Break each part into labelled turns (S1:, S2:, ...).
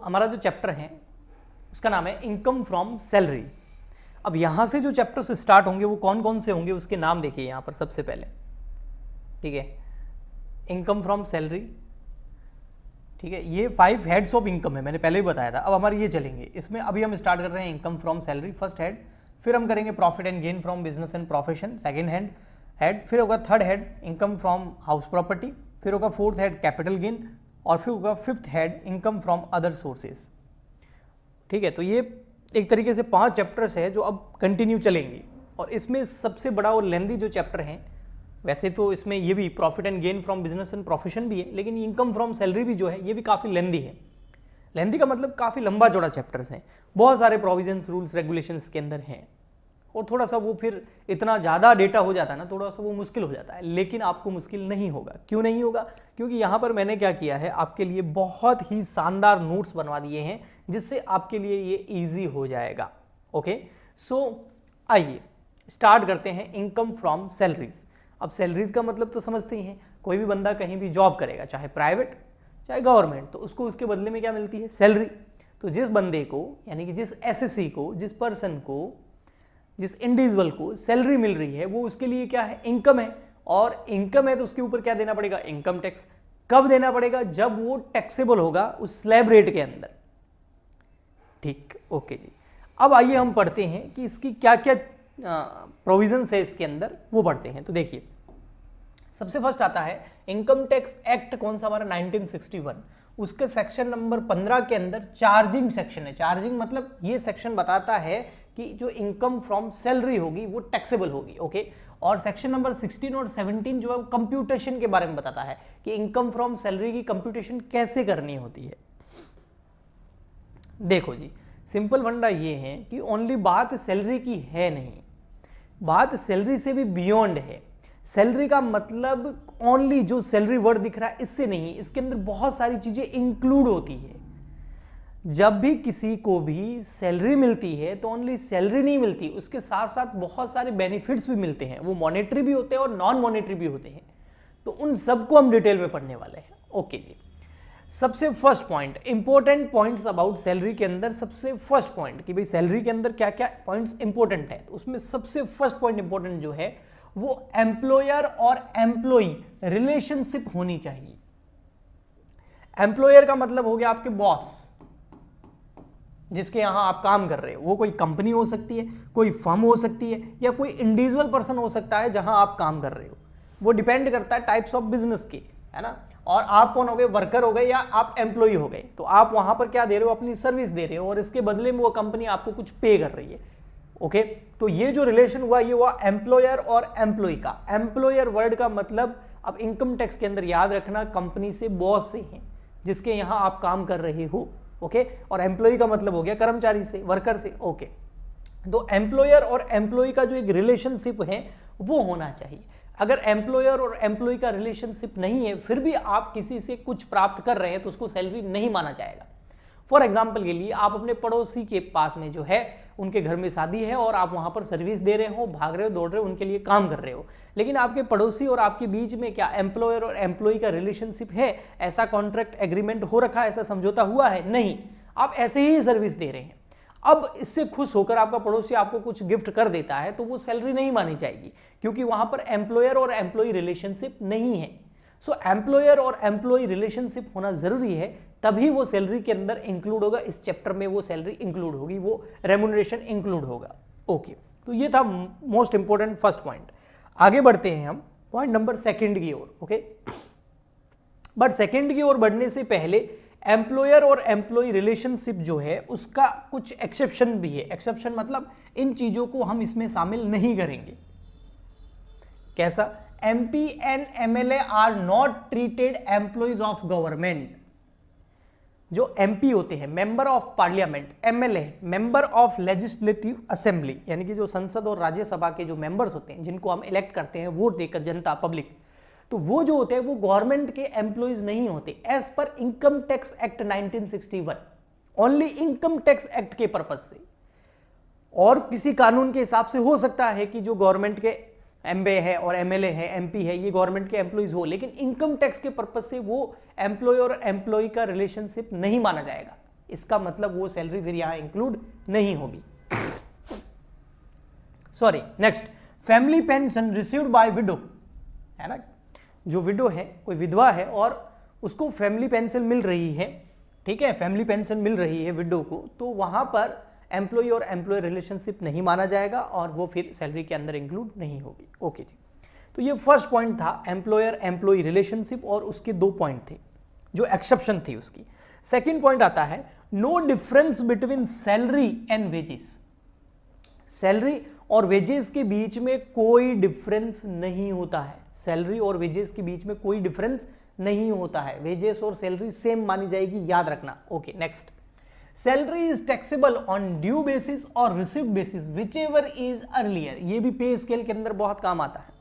S1: हमारा जो चैप्टर है उसका नाम है इनकम फ्रॉम सैलरी। अब यहाँ से जो चैप्टर्स स्टार्ट होंगे वो कौन कौन से होंगे उसके नाम देखिए यहाँ पर सबसे पहले, ठीक है। इनकम फ्रॉम सैलरी, ठीक है, ये 5 हेड्स ऑफ इनकम है, मैंने पहले भी बताया था। अब हमारे ये चलेंगे, इसमें अभी हम स्टार्ट कर रहे हैं income from salary, first head. फिर हम करेंगे profit and gain from business and profession, second head. फिर होगा third head income from house property. फिर होगा फोर्थ हेड कैपिटल गेन। और फिर होगा fifth head income from other sources, ठीक है। तो ये एक तरीके से 5 चैप्टर्स है जो अब कंटिन्यू चलेंगे। और इसमें सबसे बड़ा और लेंदी जो चैप्टर है, वैसे तो इसमें ये भी profit and gain from business and profession भी है, लेकिन इनकम फ्रॉम सैलरी भी जो है ये भी काफ़ी लेंदी है। लेंदी का मतलब काफ़ी लंबा चौड़ा चैप्टर्स हैं, बहुत सारे प्रोविजंस रूल्स रेगुलेशंस के अंदर हैं, और थोड़ा सा वो फिर इतना ज़्यादा डेटा हो जाता है ना, थोड़ा सा वो मुश्किल हो जाता है। लेकिन आपको मुश्किल नहीं होगा। क्यों नहीं होगा? क्योंकि यहाँ पर मैंने क्या किया है, आपके लिए बहुत ही शानदार नोट्स बनवा दिए हैं जिससे आपके लिए ये ईजी हो जाएगा। ओके, सो आइए स्टार्ट करते हैं इनकम फ्रॉम सैलरीज। अब सैलरीज का मतलब तो समझते ही हैं, कोई भी बंदा कहीं भी जॉब करेगा, चाहे प्राइवेट चाहे गवर्नमेंट, तो उसको उसके बदले में क्या मिलती है? सैलरी। तो जिस बंदे को, यानी कि जिस एसएससी को, जिस पर्सन को, जिस इंडिविजुअल को सैलरी मिल रही है, वो उसके लिए क्या है? इनकम है। और इनकम है तो उसके ऊपर क्या देना पड़ेगा? Income tax. कब देना पड़ेगा? जब वो टैक्सेबल होगा उस स्लैब रेट के अंदर। ठीक, ओके जी। अब आइए हम पढ़ते हैं कि इसकी क्या क्या प्रोविजंस है इसके अंदर, वो पढ़ते हैं। तो देखिए, सबसे फर्स्ट आता है इनकम टैक्स एक्ट, कौन सा हमारा? 1961। उसके सेक्शन नंबर 15 के अंदर चार्जिंग सेक्शन है। चार्जिंग मतलब ये सेक्शन बताता है कि जो इनकम फ्रॉम सैलरी होगी वो टैक्सेबल होगी। ओके, और सेक्शन नंबर 16 और 17 जो है कंप्यूटेशन के बारे में बताता है कि इनकम फ्रॉम सैलरी की कंप्यूटेशन कैसे करनी होती है। देखो जी, सिंपल फंडा ये है कि ओनली बात सैलरी की है नहीं, बात सैलरी से भी बियॉन्ड है। सैलरी का मतलब ओनली जो सैलरी वर्ड दिख रहा है इससे नहीं, इसके अंदर बहुत सारी चीजें इंक्लूड होती है। जब भी किसी को भी सैलरी मिलती है तो ओनली सैलरी नहीं मिलती, उसके साथ साथ बहुत सारे बेनिफिट्स भी मिलते हैं। वो मॉनेटरी भी होते हैं और नॉन मॉनेटरी भी होते हैं। तो उन सबको हम डिटेल में पढ़ने वाले हैं। ओके जी, सबसे first point, important points about salary के अंदर सबसे फर्स्ट पॉइंट कि भाई सैलरी के अंदर क्या क्या पॉइंट्स इंपॉर्टेंट है, तो उसमें सबसे फर्स्ट पॉइंट इंपॉर्टेंट जो है वो एम्प्लॉयर और एम्प्लॉई रिलेशनशिप होनी चाहिए। एम्प्लॉयर का मतलब हो गया आपके बॉस, जिसके यहां आप काम कर रहे हो। वो कोई कंपनी हो सकती है, कोई फर्म हो सकती है, या कोई इंडिविजुअल पर्सन हो सकता है जहां आप काम कर रहे हो। वो डिपेंड करता है टाइप्स ऑफ बिजनेस के, है ना। और आप कौन हो गए? वर्कर हो गए या आप एम्प्लॉय हो गए। तो आप वहां पर क्या दे रहे हो? अपनी सर्विस दे रहे हो, और इसके बदले में वो कंपनी आपको कुछ पे कर रही है। ओके, तो ये जो रिलेशन हुआ ये हुआ एम्प्लॉयर और एम्प्लॉय का। एम्प्लॉयर वर्ड का मतलब अब इनकम टैक्स के अंदर याद रखना, कंपनी से, बॉस से है, जिसके यहां आप काम कर रहे हो। ओके, और एम्प्लॉय का मतलब हो गया कर्मचारी से, वर्कर से। ओके, तो एम्प्लॉयर और एम्प्लॉय का जो एक रिलेशनशिप है वो होना चाहिए। अगर एम्प्लॉयर और एम्प्लॉय का रिलेशनशिप नहीं है, फिर भी आप किसी से कुछ प्राप्त कर रहे हैं, तो उसको सैलरी नहीं माना जाएगा। फॉर एग्जाम्पल के लिए, आप अपने पड़ोसी के पास में जो है, उनके घर में शादी है और आप वहां पर सर्विस दे रहे हो, भाग रहे हो, दौड़ रहे हो, उनके लिए काम कर रहे हो, लेकिन आपके पड़ोसी और आपके बीच में क्या एम्प्लॉयर और एम्प्लॉय का रिलेशनशिप है? ऐसा कॉन्ट्रैक्ट एग्रीमेंट हो रखा है, ऐसा समझौता हुआ है? नहीं, आप ऐसे ही सर्विस दे रहे हैं। अब इससे खुश होकर आपका पड़ोसी आपको कुछ गिफ्ट कर देता है तो वो सैलरी नहीं मानी जाएगी, क्योंकि वहां पर एम्प्लॉयर और एम्प्लॉय रिलेशनशिप नहीं है। सो एम्प्लॉयर और एम्प्लॉय रिलेशनशिप होना जरूरी है, तभी वो सैलरी के अंदर इंक्लूड होगा। इस चैप्टर में वो सैलरी इंक्लूड होगी, वो रेम्युनरेशन इंक्लूड होगा। ओके, तो ये था मोस्ट इंपॉर्टेंट फर्स्ट पॉइंट। आगे बढ़ते हैं हम पॉइंट नंबर सेकंड की ओर। ओके, बट सेकंड की ओर बढ़ने से पहले एम्प्लॉयर और एम्प्लॉय रिलेशनशिप जो है उसका कुछ एक्सेप्शन भी है। एक्सेप्शन मतलब इन चीजों को हम इसमें शामिल नहीं करेंगे। कैसा? MP and MLA are not treated employees of government. जो MP होते हैं, member of parliament, MLA member of legislative assembly, यानी कि जो संसद और राज्यसभा के जो मेंबर्स होते हैं, जिनको हम इलेक्ट करते हैं वोट देकर, जनता, पब्लिक, तो वो जो होते हैं वो गवर्नमेंट के एम्प्लॉयज नहीं होते। As per income tax act 1961, only income tax act के पर्पज से। और किसी कानून के हिसाब से हो सकता है कि जो गवर्नमेंट के MBA है और MLA है, MP है, ये गवर्नमेंट के एम्प्लॉयज हो, लेकिन इनकम टैक्स के पर्पज से वो एम्प्लॉय और एम्प्लॉय का रिलेशनशिप नहीं माना जाएगा। इसका मतलब वो सैलरी फिर यहाँ इंक्लूड नहीं होगी। Sorry, next, family pension received by window, है ना, जो विडो है, कोई विधवा है और उसको फैमिली पेंशन मिल रही है, ठीक है, फैमिली पेंशन मिल रही है विडो को, तो वहां पर एम्प्लॉय और एम्प्लॉय रिलेशनशिप नहीं माना जाएगा और वो फिर सैलरी के अंदर इंक्लूड नहीं होगी। ओके जी, तो ये फर्स्ट पॉइंट था एम्प्लॉयर एम्प्लॉय रिलेशनशिप, और उसके 2 पॉइंट थे जो एक्सेप्शन थी उसकी। सेकेंड पॉइंट आता है no difference between salary and wages. Salary और वेजेस के बीच में कोई डिफरेंस नहीं होता है, सैलरी और वेजेस के बीच में कोई डिफरेंस नहीं होता है, वेजेस और सैलरी सेम मानी जाएगी, याद रखना। Okay, next, salary is taxable on due basis और received basis whichever is earlier. ये भी पे स्केल के अंदर बहुत काम आता है।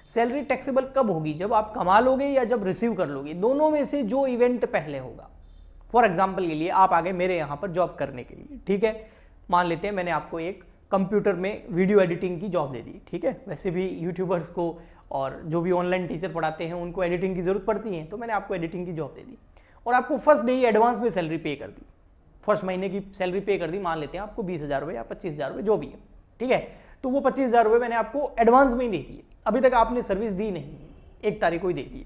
S1: सैलरी टैक्सेबल कब होगी? जब आप कमा लोगे या जब रिसीव कर लोगे, दोनों में से जो इवेंट पहले होगा। फॉर एग्जाम्पल के लिए आप आगे मेरे यहाँ पर जॉब करने के लिए, ठीक है, मान लेते हैं मैंने आपको एक कंप्यूटर में वीडियो एडिटिंग की जॉब दे दी, ठीक है, वैसे भी यूट्यूबर्स को और जो भी ऑनलाइन टीचर पढ़ाते हैं उनको एडिटिंग की जरूरत पड़ती है, तो मैंने आपको एडिटिंग की जॉब दे दी और आपको फर्स्ट डे ही एडवांस में सैलरी पे कर दी, फर्स्ट महीने की सैलरी पे कर दी, मान लेते हैं आपको 20,000 रुपये या 25,000 रुपये जो भी है, ठीक है, तो वो 25,000 रुपये मैंने आपको एडवांस में ही दे दिए, अभी तक आपने सर्विस दी नहीं है, 1 तारीख को ही दे दी,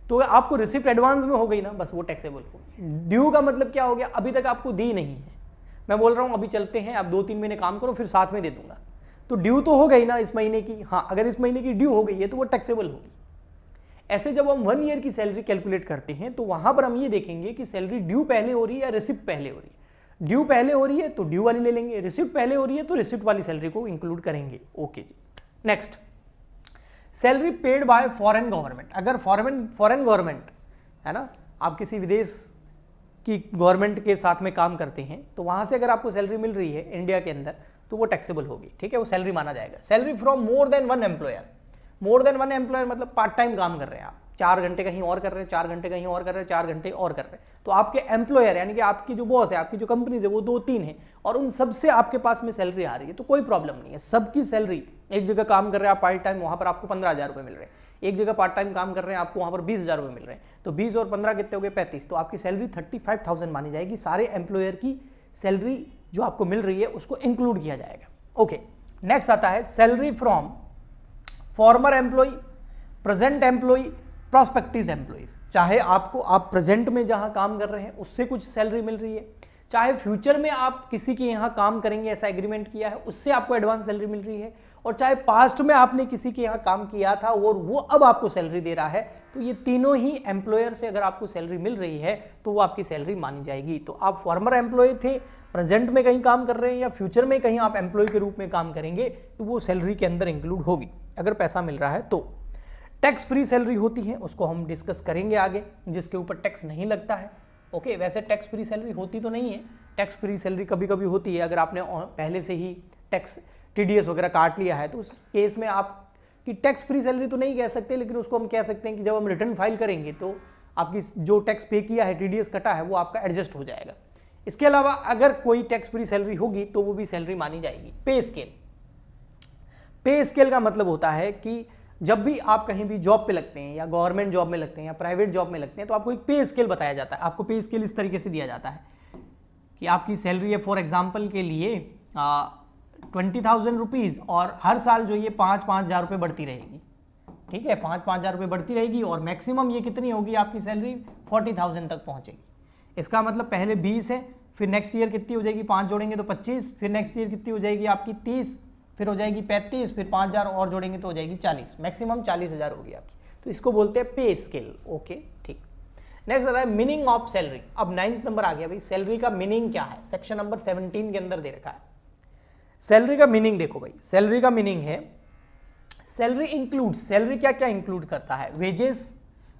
S1: तो आपको रिसिप्ट एडवांस में हो गई ना, बस वो टैक्सेबल होगी। ड्यू का मतलब क्या हो गया? अभी तक आपको दी नहीं है, मैं बोल रहा हूं अभी चलते हैं, आप 2-3 महीने काम करो फिर साथ में दे दूंगा, तो ड्यू तो हो गई ना इस महीने की। हाँ, अगर इस महीने की ड्यू हो गई है तो वो टैक्सेबल होगी। ऐसे जब हम 1 ईयर की सैलरी कैलकुलेट करते हैं तो वहां पर हम ये देखेंगे कि सैलरी ड्यू पहले हो रही है या रिसिप्ट पहले हो रही है। ड्यू पहले हो रही है तो ड्यू वाली ले लेंगे, रिसिप्ट पहले हो रही है तो रिसिप्ट वाली सैलरी को इंक्लूड करेंगे। ओके जी, next, salary paid by foreign government. अगर फॉरेन गवर्नमेंट है ना, आप किसी विदेश की गवर्नमेंट के साथ में काम करते हैं तो वहां से अगर आपको सैलरी मिल रही है इंडिया के अंदर तो वो टैक्सेबल होगी, ठीक है, वो सैलरी माना जाएगा। Salary from more than 1 employer, more than 1 employer मतलब पार्ट टाइम काम कर रहे हैं आप, 4 घंटे कहीं और कर रहे हैं, 4 घंटे कहीं और कर रहे हैं, 4 घंटे और कर रहे हैं, तो आपके एम्प्लॉयर यानी कि आपकी जो बॉस है, आपकी जो कंपनीज है वो 2-3 है और उन सबसे आपके पास में सैलरी आ रही है तो कोई प्रॉब्लम नहीं है। सबकी सैलरी, एक जगह काम कर रहे हैं आप पार्ट टाइम, वहां पर आपको 15,000 रुपये मिल रहे हैं, एक जगह पार्ट टाइम काम कर रहे हैं आपको वहां पर 20,000 रुपये मिल रहे हैं, तो 20 और 15 कितने हो गए? 35, तो आपकी सैलरी 35,000 मानी जाएगी। सारे एम्प्लॉयर की सैलरी जो आपको मिल रही है उसको इंक्लूड किया जाएगा। ओके, नेक्स्ट आता है salary from former employee, present employee, prospective employees. चाहे आपको आप प्रेजेंट में जहां काम कर रहे हैं उससे कुछ सैलरी मिल रही है, चाहे फ्यूचर में आप किसी के यहाँ काम करेंगे ऐसा एग्रीमेंट किया है उससे आपको एडवांस सैलरी मिल रही है, और चाहे पास्ट में आपने किसी के यहाँ काम किया था और वो अब आपको सैलरी दे रहा है, तो ये तीनों ही एम्प्लॉयर से अगर आपको सैलरी मिल रही है तो वो आपकी सैलरी मानी जाएगी। तो आप फॉर्मर एम्प्लॉय थे, प्रेजेंट में कहीं काम कर रहे हैं या फ्यूचर में कहीं आप एम्प्लॉय के रूप में काम करेंगे तो वो सैलरी के अंदर इंक्लूड होगी अगर पैसा मिल रहा है तो। टैक्स फ्री सैलरी होती है, उसको हम डिस्कस करेंगे आगे, जिसके ऊपर टैक्स नहीं लगता है। ओके, वैसे टैक्स फ्री सैलरी होती तो नहीं है, टैक्स फ्री सैलरी कभी कभी होती है अगर आपने पहले से ही टैक्स TDS वगैरह काट लिया है, तो उस केस में आप की टैक्स फ्री सैलरी तो नहीं कह सकते, लेकिन उसको हम कह सकते हैं कि जब हम रिटर्न फाइल करेंगे तो आपकी जो टैक्स पे किया है, TDS कटा है, वो आपका एडजस्ट हो जाएगा। इसके अलावा अगर कोई टैक्स फ्री सैलरी होगी तो वो भी सैलरी मानी जाएगी। पे स्केल, पे स्केल का मतलब होता है कि जब भी आप कहीं भी जॉब पे लगते हैं या गवर्नमेंट जॉब में लगते हैं या प्राइवेट जॉब में लगते हैं तो आपको एक पे स्केल बताया जाता है। आपको पे स्केल इस तरीके से दिया जाता है कि आपकी सैलरी है फॉर एग्जांपल के लिए 20,000 रुपीज़ और हर साल जो ये 5-5 हज़ार रुपये बढ़ती रहेगी, ठीक है, 5-5 हज़ार रुपये बढ़ती रहेगी और मैक्सिमम ये कितनी होगी आपकी सैलरी 40,000 तक पहुँचेगी। इसका मतलब पहले 20 है, फिर नेक्स्ट ईयर कितनी हो जाएगी, 5 जोड़ेंगे तो 25, फिर नेक्स्ट ईयर कितनी हो जाएगी आपकी 30, फिर हो जाएगी 35, फिर 5,000 और जोड़ेंगे तो हो जाएगी 40, मैक्सिमम 40,000 होगी आपकी, तो इसको बोलते हैं पे स्केल। ओके, ठीक। नेक्स्ट आता है मीनिंग ऑफ सैलरी। अब 9th नंबर आ गया भाई, सैलरी का मीनिंग क्या है, सेक्शन नंबर 17 के अंदर दे रखा है। सैलरी का मीनिंग देखो भाई, सैलरी का मीनिंग है सैलरी इंक्लूड, सैलरी क्या क्या इंक्लूड करता है, वेजेस,